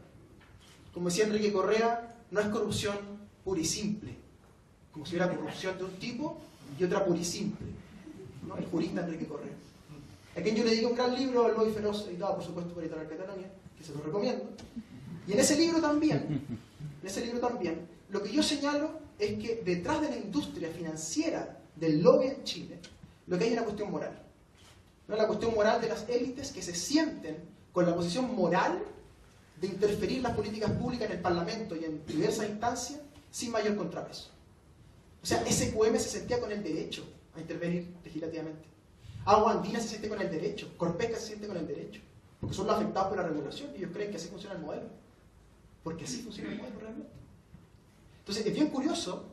Como decía Enrique Correa, no es corrupción pura y simple, como si hubiera corrupción de un tipo y otra pura y simple, ¿no? El jurista Enrique Correa, a quien yo le dedico un gran libro, El Lobo y Feroz, editado por supuesto por Editorial Cataluña, que se lo recomiendo. Y en ese libro también, lo que yo señalo es que detrás de la industria financiera del lobby en Chile, lo que hay es una cuestión moral. ¿No? La cuestión moral de las élites que se sienten con la posición moral de interferir las políticas públicas en el Parlamento y en diversas instancias sin mayor contrapeso. O sea, SQM se sentía con el derecho a intervenir legislativamente. Agua Andina se siente con el derecho, Corpesca se siente con el derecho, porque son los afectados por la regulación y ellos creen que así funciona el modelo. Porque así funciona el modelo realmente. Entonces, es bien curioso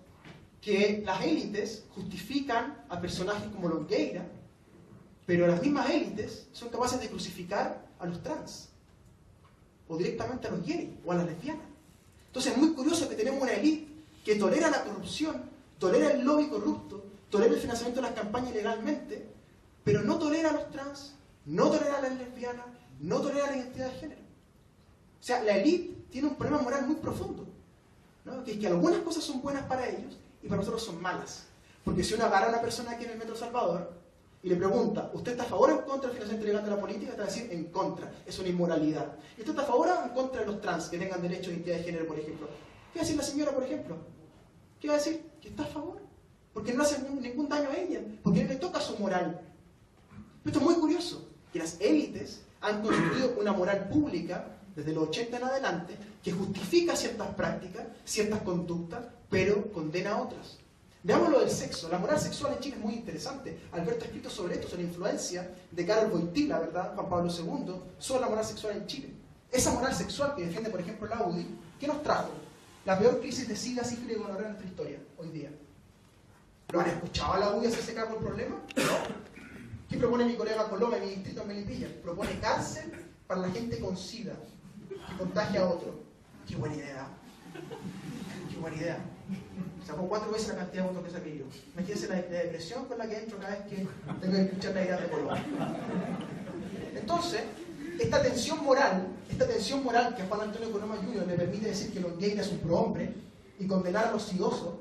que las élites justifican a personajes como Longueira, pero las mismas élites son capaces de crucificar a los trans, o directamente a los gays, o a las lesbianas. Entonces, es muy curioso que tenemos una élite que tolera la corrupción, tolera el lobby corrupto, tolera el financiamiento de las campañas ilegalmente, pero no tolera a los trans, no tolera a las lesbianas, no tolera la identidad de género. O sea, la élite tiene un problema moral muy profundo, ¿no? Que es que algunas cosas son buenas para ellos y para nosotros son malas. Porque si uno agarra a una persona aquí en el Metro Salvador y le pregunta, ¿usted está a favor o en contra del financiamiento ilegal de la política? Te va a decir, en contra, es una inmoralidad. ¿Y usted está a favor o en contra de los trans que tengan derecho a identidad de género, por ejemplo? ¿Qué va a decir la señora, por ejemplo? ¿Qué va a decir? Que está a favor. Porque no hace ningún daño a ella, porque no le toca su moral. Esto es muy curioso, que las élites han construido una moral pública desde los 80 en adelante que justifica ciertas prácticas, ciertas conductas, pero condena a otras. Veamos lo del sexo. La moral sexual en Chile es muy interesante. Alberto ha escrito sobre esto, sobre la influencia de Karol Wojtyla, ¿verdad?, Juan Pablo II, sobre la moral sexual en Chile. Esa moral sexual que defiende, por ejemplo, la UDI, ¿qué nos trajo? La peor crisis de SIDA, sífilis y gonorrea en nuestra historia, hoy día. ¿Lo han escuchado a la UDI hacerse cargo del problema? No. ¿Qué propone mi colega Coloma en mi distrito en Melipilla? Propone cárcel para la gente con SIDA, que contagia a otro. ¡Qué buena idea! ¡Qué buena idea! Sacó 4 veces la cantidad de votos que saqué yo. Imagínense la depresión con la que entro cada vez que tengo que escuchar la idea de Coloma. Entonces, esta tensión moral que a Juan Antonio Coloma Jr. le permite decir que Longueira es un prohombre y condenar a los sidosos,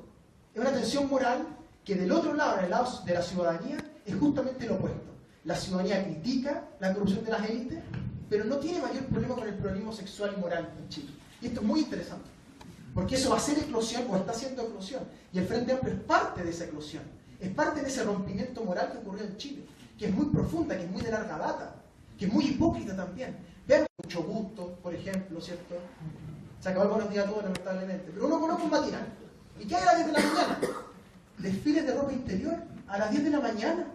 es una tensión moral que del otro lado, en el lado de la ciudadanía, es justamente lo opuesto. La ciudadanía critica la corrupción de las élites, pero no tiene mayor problema con el pluralismo sexual y moral en Chile. Y esto es muy interesante, porque eso va a ser eclosión o está haciendo eclosión. Y el Frente Amplio es parte de esa eclosión, es parte de ese rompimiento moral que ocurrió en Chile, que es muy profunda, que es muy de larga data, que es muy hipócrita también. Vean Mucho Gusto, por ejemplo, ¿cierto? Se acabó el Buenos Días a Todos, lamentablemente. Pero uno conoce un matinal. ¿Y qué hay a las 10 de la mañana? Desfiles de ropa interior a las 10 de la mañana,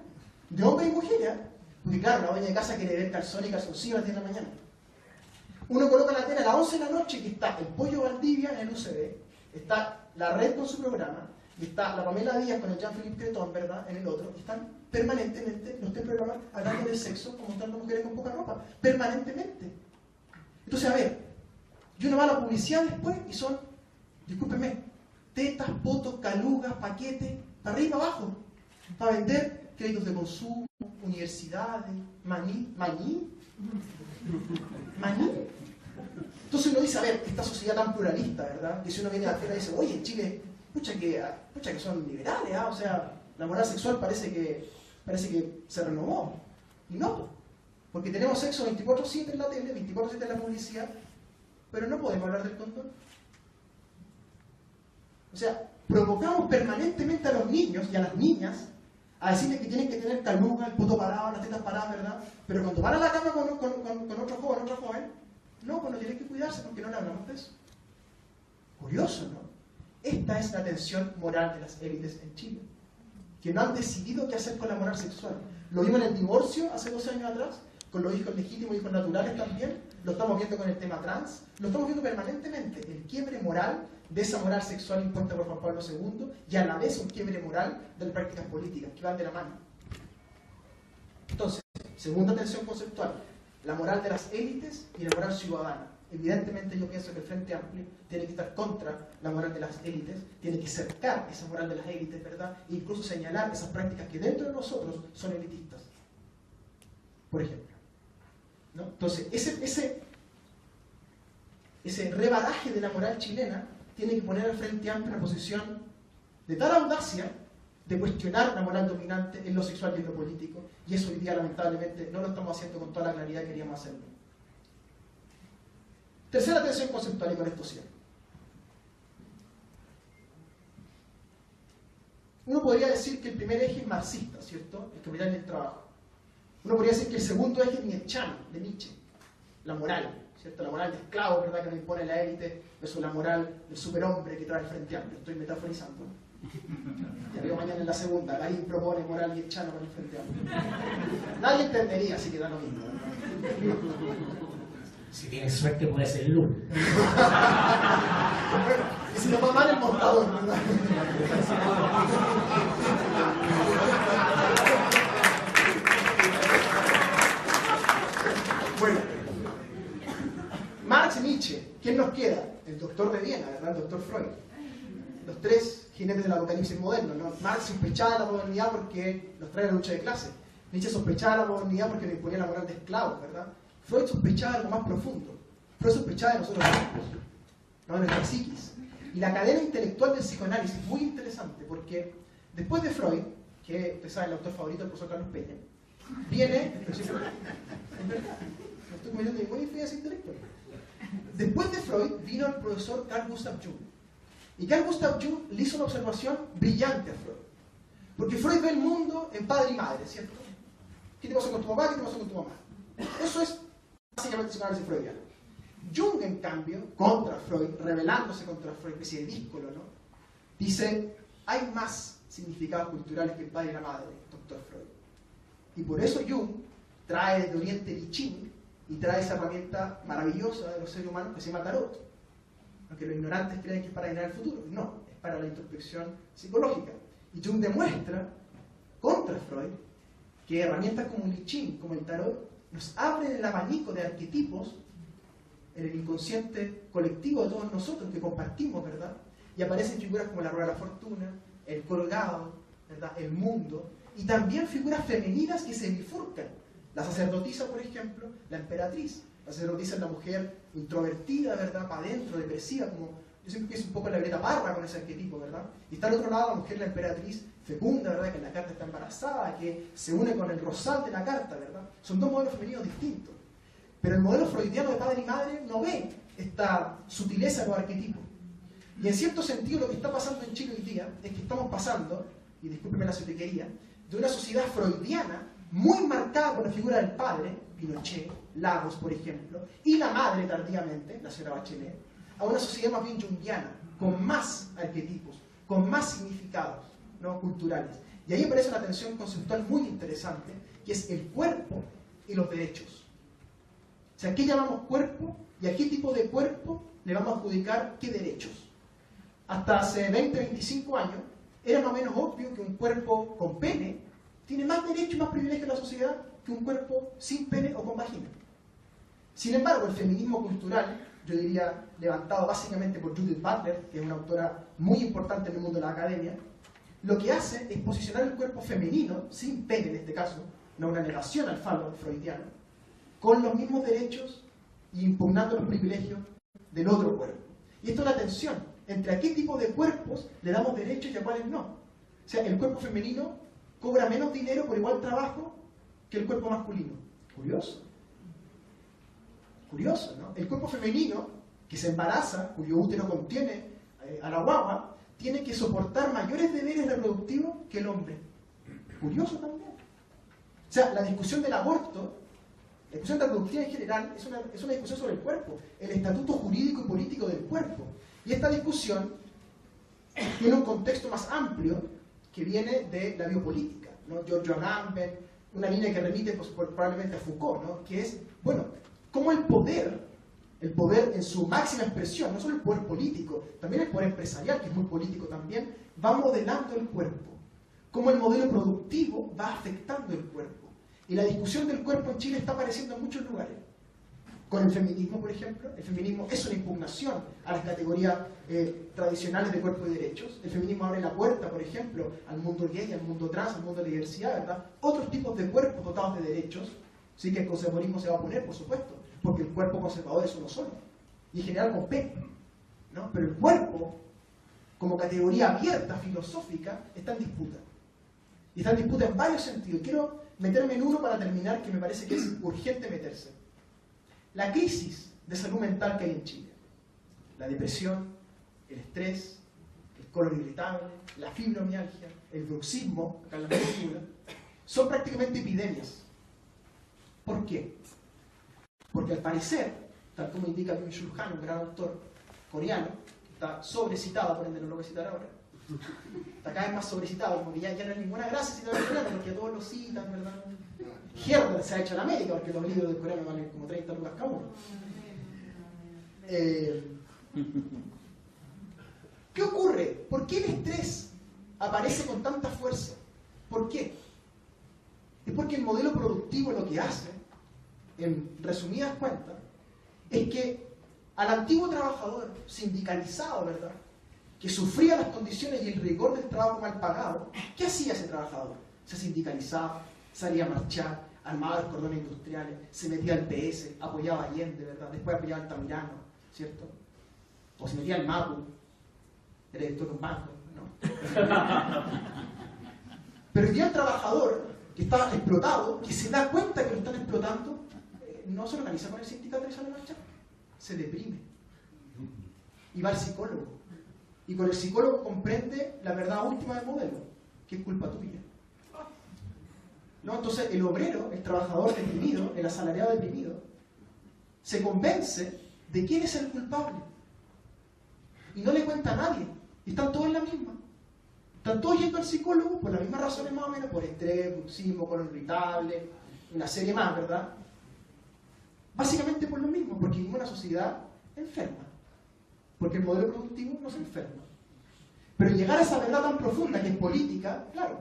de hombres y mujeres. Porque claro, la dueña de casa quiere ver calzones y calzoncillos a las 10 de la mañana. Uno coloca la tele a las 11 de la noche, que está el Pollo Valdivia en el UCB, está la Red con su programa, y está la Pamela Díaz con el Jean-Philippe Cretón, ¿verdad?, en el otro, y están permanentemente los tres programas hablando de sexo, como mostrando mujeres con poca ropa, permanentemente. Entonces, a ver, y uno va a la publicidad después y son, discúlpenme, tetas, potos, calugas, paquetes, para arriba y para abajo, para vender créditos de consumo, universidades, maní. Entonces uno dice, a ver, esta sociedad tan pluralista, ¿verdad? Que si uno viene a la fiesta y dice, oye, en Chile, pucha que son liberales, ¿ah? O sea, la moral sexual parece que se renovó. Y no, porque tenemos sexo 24/7 en la tele, 24/7 en la publicidad, pero no podemos hablar del condón. O sea, provocamos permanentemente a los niños y a las niñas a decirles que tienen que tener caluga, el poto parado, las tetas paradas, ¿verdad? Pero cuando van a la cama con otro joven, no, pues no tienen que cuidarse porque no le hablamos de eso. Curioso, ¿no? Esta es la tensión moral de las élites en Chile, que no han decidido qué hacer con la moral sexual. Lo vimos en el divorcio hace 12 años atrás, con los hijos legítimos y hijos naturales también, lo estamos viendo con el tema trans, lo estamos viendo permanentemente, el quiebre moral de esa moral sexual impuesta por Juan Pablo II y a la vez un quiebre moral de las prácticas políticas que van de la mano. Entonces, segunda tensión conceptual, la moral de las élites y la moral ciudadana. Evidentemente yo pienso que el Frente Amplio tiene que estar contra la moral de las élites, tiene que cercar esa moral de las élites, ¿verdad? E incluso señalar esas prácticas que dentro de nosotros son elitistas, por ejemplo, ¿no? Entonces, ese rebaraje de la moral chilena tiene que poner al Frente Amplio en una posición de tal audacia de cuestionar la moral dominante en lo sexual y en lo político, y eso hoy día lamentablemente no lo estamos haciendo con toda la claridad que queríamos hacerlo. Tercera tensión conceptual, y con esto cierro. Uno podría decir que el primer eje es marxista, ¿cierto? El capital y el trabajo. Uno podría decir que el segundo eje es nietzscheano, de Nietzsche, la moral, ¿cierto? La moral de esclavo, ¿verdad?, que nos impone la élite, versus la moral del superhombre que trae el Frente Amplio. Estoy metaforizando. Ya veo mañana en la segunda, Garín propone moral nietzscheano con el Frente Amplio. Nadie entendería, así que da lo mismo. Si tienes suerte puede ser luz. Bueno, y si nos va mal el montador, ¿verdad? Bueno, Marx y Nietzsche, ¿quién nos queda? El doctor de Viena, ¿verdad? El doctor Freud. Los tres jinetes del apocalipsis moderno, ¿no? Marx sospechaba de la modernidad porque nos trae la lucha de clase. Nietzsche sospechaba de la modernidad porque nos imponía la moral de esclavos, ¿verdad? Freud sospechaba de algo más profundo. Freud sospechaba de nosotros mismos, no de nuestra psiquis. Y la cadena intelectual del psicoanálisis es muy interesante porque después de Freud, que ustedes saben, el autor favorito del profesor Carlos Peña, viene... Es verdad, no estoy cometiendo ninguna infidencia intelectual. Después de Freud vino el profesor Carl Gustav Jung. Y Carl Gustav Jung le hizo una observación brillante a Freud. Porque Freud ve el mundo en padre y madre, ¿cierto? ¿Qué te pasa con tu papá? ¿Qué te pasa con tu mamá? Eso es básicamente el psicoanálisis freudiano. Jung, en cambio, contra Freud, rebelándose contra Freud, especie de díscolo, ¿no? Dice, hay más significados culturales que el padre y la madre, doctor Freud. Y por eso Jung trae desde Oriente el I Ching y trae esa herramienta maravillosa de los seres humanos que se llama tarot. Aunque los ignorantes creen que es para adivinar el futuro. No, es para la introspección psicológica. Y Jung demuestra, contra Freud, que herramientas como el I Ching, como el tarot, nos abren el abanico de arquetipos en el inconsciente colectivo de todos nosotros que compartimos, ¿verdad? Y aparecen figuras como la rueda de la fortuna, el colgado, ¿verdad?, el mundo, y también figuras femeninas que se bifurcan La sacerdotisa, por ejemplo, la emperatriz. La sacerdotisa es la mujer introvertida, ¿verdad? Para adentro, depresiva, como yo siempre pienso un poco en la Greta Parra con ese arquetipo, ¿verdad? Y está al otro lado la mujer, la emperatriz fecunda, ¿verdad? Que en la carta está embarazada, que se une con el rosal de la carta, ¿verdad? Son dos modelos femeninos distintos. Pero el modelo freudiano de padre y madre no ve esta sutileza de los arquetipos. Y en cierto sentido lo que está pasando en Chile hoy día es que estamos pasando, y discúlpeme la sotiquería, de una sociedad freudiana muy marcada por la figura del padre, Pinochet, Lagos, por ejemplo, y la madre tardíamente, la señora Bachelet, a una sociedad más bien junguiana, con más arquetipos, con más significados, ¿no?, culturales. Y ahí aparece una tensión conceptual muy interesante, que es el cuerpo y los derechos. O sea, ¿qué llamamos cuerpo y a qué tipo de cuerpo le vamos a adjudicar qué derechos? Hasta hace 20, 25 años era más o menos obvio que un cuerpo con pene tiene más derechos y más privilegios en la sociedad que un cuerpo sin pene o con vagina. Sin embargo, el feminismo cultural, yo diría levantado básicamente por Judith Butler, que es una autora muy importante en el mundo de la academia, lo que hace es posicionar el cuerpo femenino, sin pene en este caso, no una negación al falo freudiano, con los mismos derechos y impugnando los privilegios del otro cuerpo. Y esto es la tensión entre a qué tipo de cuerpos le damos derechos y a cuáles no. O sea, el cuerpo femenino cobra menos dinero por igual trabajo que el cuerpo masculino. Curioso. Curioso, ¿no? El cuerpo femenino, que se embaraza, cuyo útero contiene a la guagua, tiene que soportar mayores deberes reproductivos que el hombre. Curioso también. O sea, la discusión del aborto, la discusión reproductiva en general, es una discusión sobre el cuerpo, el estatuto jurídico y político del cuerpo. Y esta discusión tiene un contexto más amplio que viene de la biopolítica, ¿no? Giorgio Agamben, una línea que remite pues, probablemente a Foucault, ¿no? Que es, bueno, cómo el poder en su máxima expresión, no solo el poder político, también el poder empresarial, que es muy político también, va modelando el cuerpo. Cómo el modelo productivo va afectando el cuerpo. Y la discusión del cuerpo en Chile está apareciendo en muchos lugares. Con el feminismo, por ejemplo, el feminismo es una impugnación a las categorías tradicionales de cuerpo y derechos. El feminismo abre la puerta, por ejemplo, al mundo gay, al mundo trans, al mundo de la diversidad, ¿verdad? Otros tipos de cuerpos dotados de derechos, sí que el conservadurismo se va a oponer, por supuesto, porque el cuerpo conservador es uno solo, y en general con P, ¿no? Pero el cuerpo, como categoría abierta, filosófica, está en disputa. Y está en disputa en varios sentidos. Quiero meterme en uno para terminar, que me parece que es urgente meterse. La crisis de salud mental que hay en Chile. La depresión, el estrés, el colon irritable, la fibromialgia, el bruxismo, acá en la película, son prácticamente epidemias. ¿Por qué? Porque al parecer, tal como indica Byung-Chul Han, un gran autor coreano, que está sobrecitado, por ende no lo voy a citar ahora, está cada vez más sobrecitado, como que ya no hay ninguna gracia citar al coreano, porque a todos lo citan, ¿verdad? Herder se ha hecho en América, porque los libros del coreano valen como 30 lucas cada uno. ¿Qué ocurre? ¿Por qué el estrés aparece con tanta fuerza? ¿Por qué? Es porque el modelo productivo lo que hace, en resumidas cuentas, es que al antiguo trabajador sindicalizado, ¿verdad?, que sufría las condiciones y el rigor del trabajo mal pagado, ¿qué hacía ese trabajador? Se sindicalizaba, salía a marchar, armaba los cordones industriales, se metía al PS, apoyaba a Allende, ¿verdad? Después apoyaba al Tamirano, ¿cierto? O se metía al MAPU, era director de un banco, ¿no? Pero el día el trabajador que está explotado, que se da cuenta que lo están explotando, no se organiza con el sindicato y sale a marchar, se deprime y va al psicólogo. Y con el psicólogo comprende la verdad última del modelo, que es culpa tuya. ¿No? Entonces el obrero, el trabajador deprimido, el asalariado deprimido, se convence de quién es el culpable. Y no le cuenta a nadie. Y están todos en la misma. Están todos yendo al psicólogo por las mismas razones más o menos, por estrés, bruxismo, colon irritable, una serie más, ¿verdad? Básicamente por lo mismo, porque vivimos una sociedad enferma. Porque el modelo productivo nos enferma. Pero llegar a esa verdad tan profunda que es política, claro,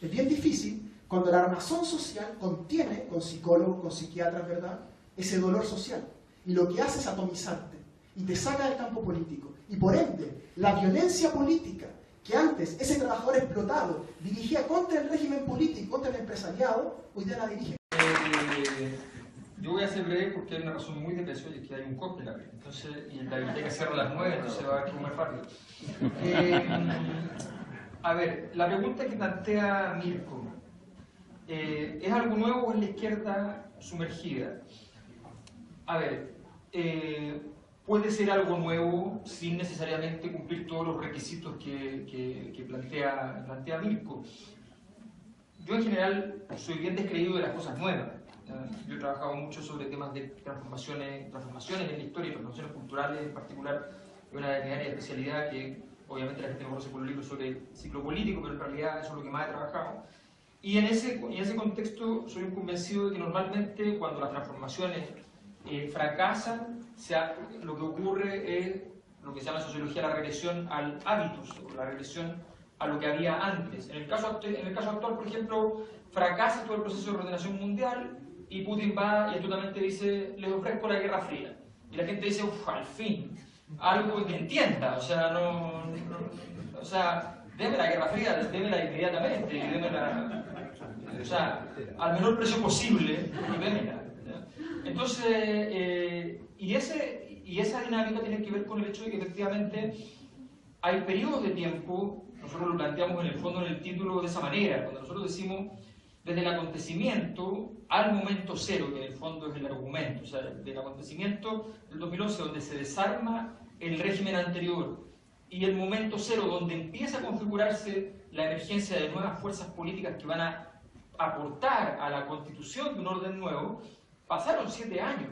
es bien difícil cuando la armazón social contiene, con psicólogos, con psiquiatras, ¿verdad?, ese dolor social. Y lo que hace es atomizarte y te saca del campo político. Y por ende, la violencia política que antes ese trabajador explotado dirigía contra el régimen político, contra el empresariado, hoy día la dirige Yo voy a ser breve porque hay una razón muy de peso y es que hay un corte en la peli. Entonces, y la biblioteca cierra a las 9, entonces va a haber que comer rápido. A ver, la pregunta que plantea Mirko, ¿es algo nuevo o es la izquierda sumergida? A ver, puede ser algo nuevo sin necesariamente cumplir todos los requisitos que plantea Mirko. Yo en general soy bien descreído de las cosas nuevas. Yo he trabajado mucho sobre temas de transformaciones en la historia y transformaciones culturales en particular, de una área de especialidad que obviamente la gente no conoce por los libros sobre ciclo político, pero en realidad eso es lo que más he trabajado. Y en ese contexto soy un convencido de que normalmente cuando las transformaciones fracasan, lo que ocurre es lo que se llama en sociología la regresión al hábitus, o la regresión a lo que había antes. En el caso actual, por ejemplo, fracasa todo el proceso de ordenación mundial y Putin va y astutamente dice, les ofrezco la Guerra Fría. Y la gente dice, uff, al fin, algo que entienda, o sea, déme la Guerra Fría, démela inmediatamente, démela, o sea, al menor precio posible, y démela. Entonces, y esa dinámica tiene que ver con el hecho de que efectivamente hay periodos de tiempo, nosotros lo planteamos en el fondo en el título de esa manera, cuando nosotros decimos desde el acontecimiento al momento cero, que en el fondo es el argumento, o sea, del acontecimiento del 2011, donde se desarma el régimen anterior, y el momento cero, donde empieza a configurarse la emergencia de nuevas fuerzas políticas que van a aportar a la constitución de un orden nuevo, pasaron 7 años.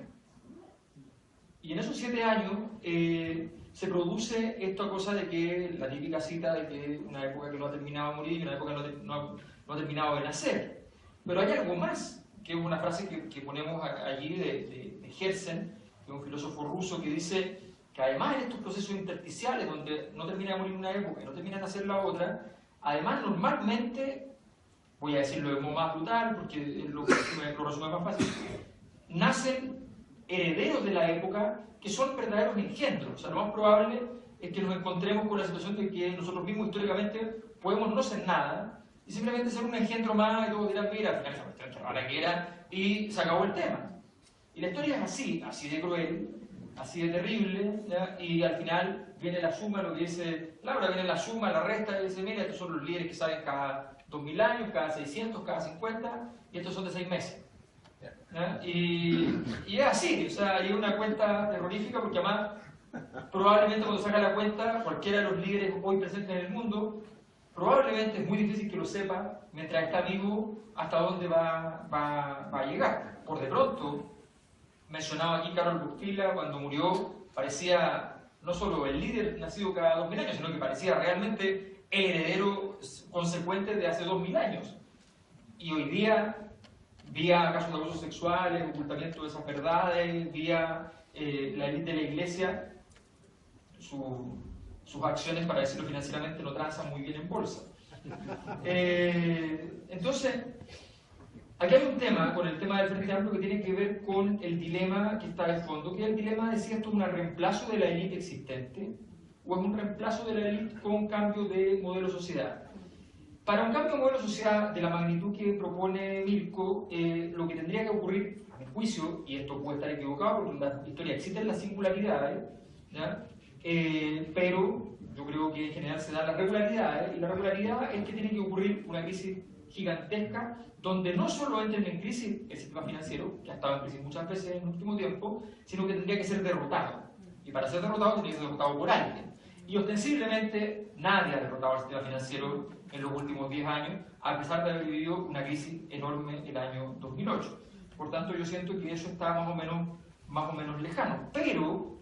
Y en esos 7 años se produce esta cosa de que, la típica cita de que una época que no ha terminado de morir y una época que no ha terminado de nacer. Pero hay algo más, que es una frase que ponemos allí de Herzen, que es un filósofo ruso, que dice que además en estos procesos intersticiales, donde no termina de morir una época y no termina de nacer la otra, además normalmente, voy a decirlo de modo más brutal, porque es lo resume más fácil, nacen herederos de la época que son verdaderos engendros. O sea, lo más probable es que nos encontremos con la situación de que nosotros mismos históricamente podemos no ser nada y simplemente ser un engendro más y todos dirán, mira, al final esa cuestión que rara que era, y se acabó el tema. Y la historia es así de cruel, así de terrible, ¿ya? Y al final viene la suma, lo que dice Laura, viene la suma, la resta, y dice, mira, estos son los líderes que saben cada 2000 años, cada 600, cada 50, y estos son de 6 meses. Y es así, o sea, hay una cuenta terrorífica porque además probablemente cuando saca la cuenta cualquiera de los líderes hoy presentes en el mundo probablemente es muy difícil que lo sepa mientras está vivo hasta dónde va a llegar. Por de pronto, mencionaba aquí Karol Wojtyla, cuando murió parecía no solo el líder nacido cada 2000 años, sino que parecía realmente el heredero consecuente de hace 2000 años. Y hoy día, vía casos de abusos sexuales, ocultamiento de esas verdades, vía la élite de la iglesia, sus acciones, para decirlo financieramente, no transan muy bien en bolsa. Entonces, aquí hay un tema, con el tema del Frente Amplio, que tiene que ver con el dilema que está de fondo, que es el dilema de si esto es un reemplazo de la élite existente o es un reemplazo de la élite con un cambio de modelo de sociedad. Para un cambio de modelo de sociedad de la magnitud que propone Mirko, lo que tendría que ocurrir, a mi juicio, y esto puede estar equivocado porque en la historia existen las singularidades, ¿ya? Pero yo creo que en general se dan las regularidades, y la regularidad es que tiene que ocurrir una crisis gigantesca donde no solo entren en crisis el sistema financiero, que ha estado en crisis muchas veces en el último tiempo, sino que tendría que ser derrotado. Y para ser derrotado tendría que ser derrotado por alguien. Y ostensiblemente nadie ha derrotado al sistema financiero en los últimos 10 años, a pesar de haber vivido una crisis enorme el año 2008. Por tanto, yo siento que eso está más o menos lejano. Pero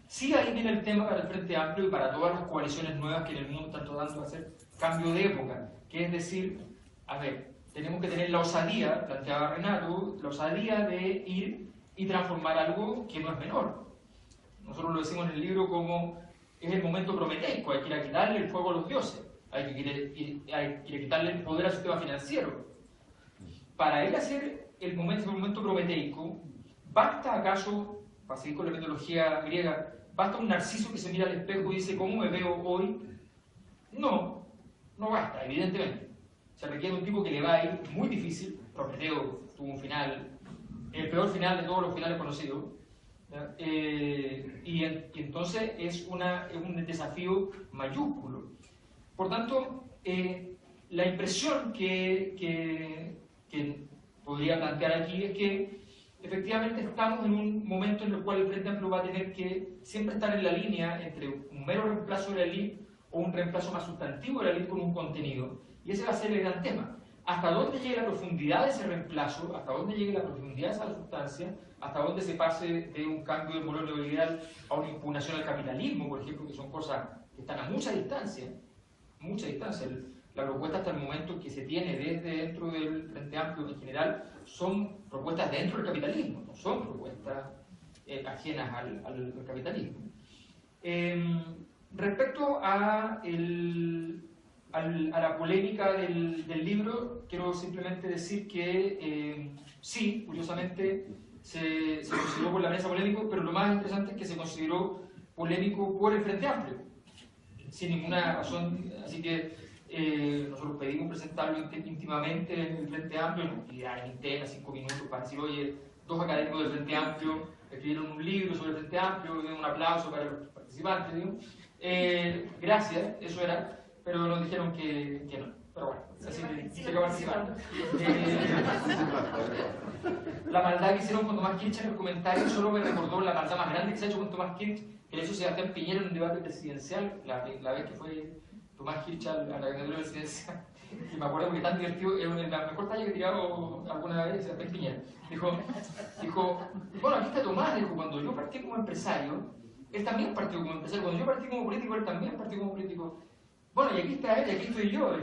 sí ahí viene el tema para el Frente Amplio y para todas las coaliciones nuevas que en el mundo están tratando de hacer cambio de época, que es decir, a ver, tenemos que tener la osadía, planteaba Renato, la osadía de ir y transformar algo que no es menor. Nosotros lo decimos en el libro como es el momento prometeico, hay que ir a quitarle el fuego a los dioses, hay que quitarle el poder al sistema financiero. Para él hacer el momento prometeico, ¿basta acaso, para seguir con la mitología griega, basta un narciso que se mira al espejo y dice ¿cómo me veo hoy? No basta, evidentemente. Se requiere un tipo que le va a ir muy difícil, Prometeo tuvo un final, el peor final de todos los finales conocidos. Y entonces es un desafío mayúsculo. Por tanto, la impresión que podría plantear aquí es que efectivamente estamos en un momento en el cual el Frente Amplio va a tener que siempre estar en la línea entre un mero reemplazo de la élite o un reemplazo más sustantivo de la élite con un contenido. Y ese va a ser el gran tema. Hasta dónde llegue la profundidad de ese reemplazo, hasta dónde llegue la profundidad de esa sustancia, hasta dónde se pase de un cambio del modelo neoliberal a una impugnación al capitalismo, por ejemplo, que son cosas que están a mucha distancia. Mucha distancia. La propuesta hasta el momento que se tiene desde dentro del Frente Amplio en general son propuestas dentro del capitalismo, no son propuestas ajenas al capitalismo. Respecto a la polémica del libro, quiero simplemente decir que sí, curiosamente se consideró por la prensa polémico, pero lo más interesante es que se consideró polémico por el Frente Amplio, sin ninguna razón. Así que nosotros pedimos presentarlo íntimamente en el Frente Amplio, en actividades internas, 5 minutos, para decir, oye, 2 académicos del Frente Amplio escribieron un libro sobre el Frente Amplio, un aplauso para los participantes, digo. Gracias, eso era, pero nos dijeron que no. Pero bueno, así que participar. La maldad que hicieron con Tomás Kirch en el comentario solo me recordó la maldad más grande que se ha hecho con Tomás Kirch, que le hizo Sebastián Piñera en un debate presidencial, la vez que fue Tomás Kirch a la candidatura presidencial. Y me acuerdo porque tan divertido, es la mejor talla que he tirado alguna vez Sebastián Piñera. Dijo, bueno, aquí está Tomás, dijo, cuando yo partí como empresario, él también partió como empresario, cuando yo partí como político, él también partió como político. Bueno, y aquí está él, y aquí estoy yo.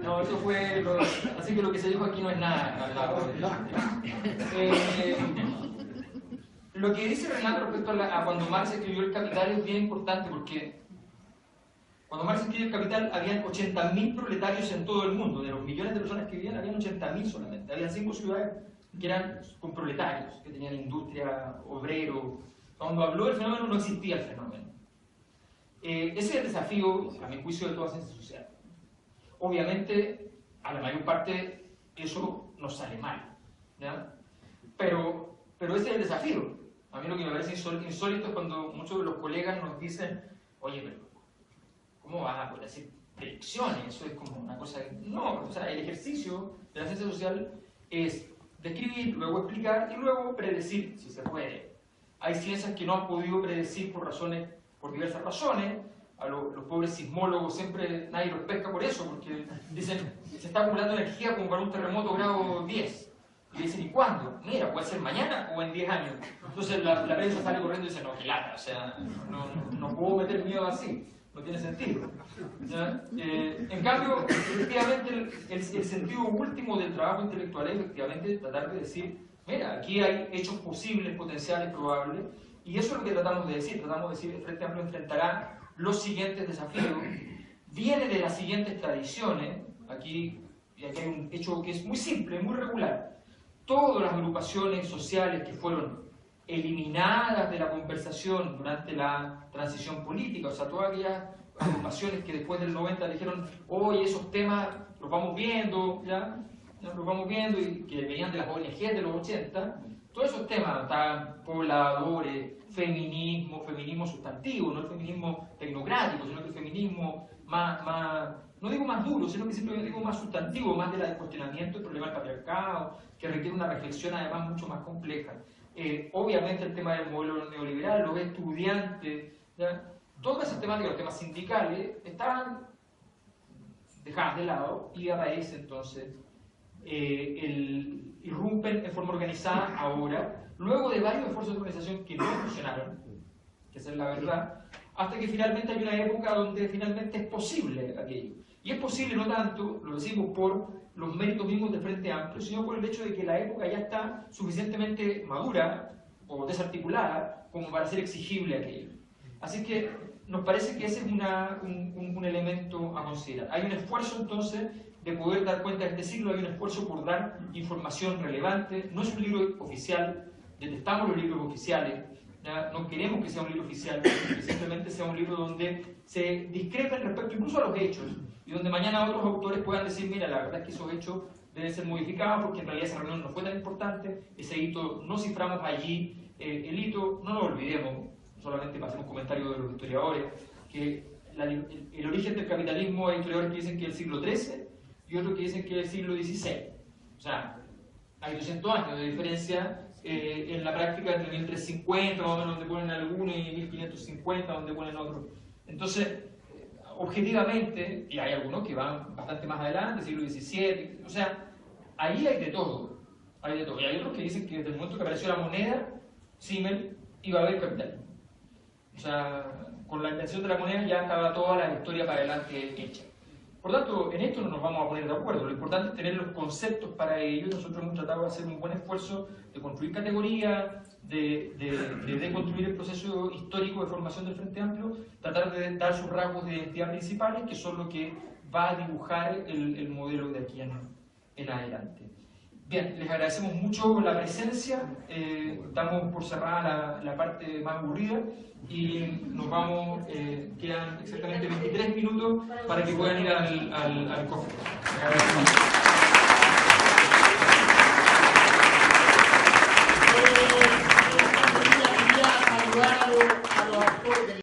No, eso fue. Así que lo que se dijo aquí no es nada. Lo que dice Renato respecto a cuando Marx escribió El Capital es bien importante, porque cuando Marx escribió El Capital habían 80.000 proletarios en todo el mundo. De los millones de personas que vivían, habían 80.000 solamente. Habían 5 ciudades que eran con proletarios, que tenían industria, obrero. Cuando habló del fenómeno no existía el fenómeno. Ese es el desafío, a mi juicio, de toda ciencia social. Obviamente, a la mayor parte eso nos sale mal, ¿ya? Pero ese es el desafío. A mí lo que me parece insólito es cuando muchos de los colegas nos dicen, oye, pero ¿cómo vas a poder hacer predicciones? Eso es como una cosa... No, o sea, el ejercicio de la ciencia social es describir, luego explicar y luego predecir, si se puede. Hay ciencias que no han podido predecir por diversas razones. A los pobres sismólogos siempre nadie los pesca por eso, porque dicen, se está acumulando energía como para un terremoto grado 10. Y dicen, ¿y cuándo? Mira, puede ser mañana o en 10 años. Entonces la prensa sale corriendo y dice, no, que lata, o sea, no puedo meter miedo así. No tiene sentido. En cambio, efectivamente, el sentido último del trabajo intelectual es efectivamente tratar de decir, mira, aquí hay hechos posibles, potenciales, probables, y eso es lo que tratamos de decir. Tratamos de decir, el Frente Amplio enfrentará los siguientes desafíos, viene de las siguientes tradiciones. Aquí hay un hecho que es muy simple, muy regular. Todas las agrupaciones sociales que fueron eliminadas de la conversación durante la transición política, o sea, todas aquellas agrupaciones que después del 90 dijeron, oye, esos temas los vamos viendo, ¿ya? Los vamos viendo, y que venían de las ONG de los 80, todos esos temas, pobladores, feminismo sustantivo, no el feminismo tecnocrático, sino que el feminismo no digo más duro, sino que simplemente digo más sustantivo, más del cuestionamiento del problema del patriarcado, que requiere una reflexión además mucho más compleja. Obviamente el tema del modelo neoliberal, los estudiantes, ¿ya? Todas esas temáticas, los temas sindicales, estaban dejadas de lado y aparece entonces, irrumpen en forma organizada ahora, luego de varios esfuerzos de organización que no funcionaron, que esa es la verdad, hasta que finalmente hay una época donde finalmente es posible aquello. Y es posible no tanto, lo decimos por los méritos mismos del Frente Amplio, sino por el hecho de que la época ya está suficientemente madura o desarticulada como para ser exigible aquello. Así que nos parece que ese es un elemento a considerar. Hay un esfuerzo entonces de poder dar cuenta de este siglo, hay un esfuerzo por dar información relevante. No es un libro oficial, detestamos los libros oficiales, ¿ya? No queremos que sea un libro oficial, que simplemente sea un libro donde se discrepen respecto incluso a los hechos, y donde mañana otros autores puedan decir, mira, la verdad es que esos hechos deben ser modificados porque en realidad esa reunión no fue tan importante, ese hito no ciframos allí, el hito, no lo olvidemos, solamente pasemos comentarios de los historiadores, que el origen del capitalismo hay historiadores que dicen que es el siglo XIII y otros que dicen que es el siglo XVI. O sea, hay 200 años de diferencia en la práctica entre 1350, más o menos, donde ponen algunos, y 1550, donde ponen otros. Entonces, objetivamente, y hay algunos que van bastante más adelante, siglo XVII, o sea, ahí hay de todo. Hay de todo. Y hay otros que dicen que desde el momento que apareció la moneda, Simmel, iba a haber capitalismo. O sea, con la invención de la moneda ya estaba toda la historia para adelante hecha. Por tanto, en esto no nos vamos a poner de acuerdo. Lo importante es tener los conceptos para ello. Nosotros hemos tratado de hacer un buen esfuerzo de construir categorías, de construir el proceso histórico de formación del Frente Amplio, tratar de dar sus rasgos de identidad principales, que son lo que va a dibujar el modelo de aquí en adelante. Bien, les agradecemos mucho la presencia. Damos por cerrada la parte más aburrida y nos vamos, quedan exactamente 23 minutos para que puedan ir al cofre.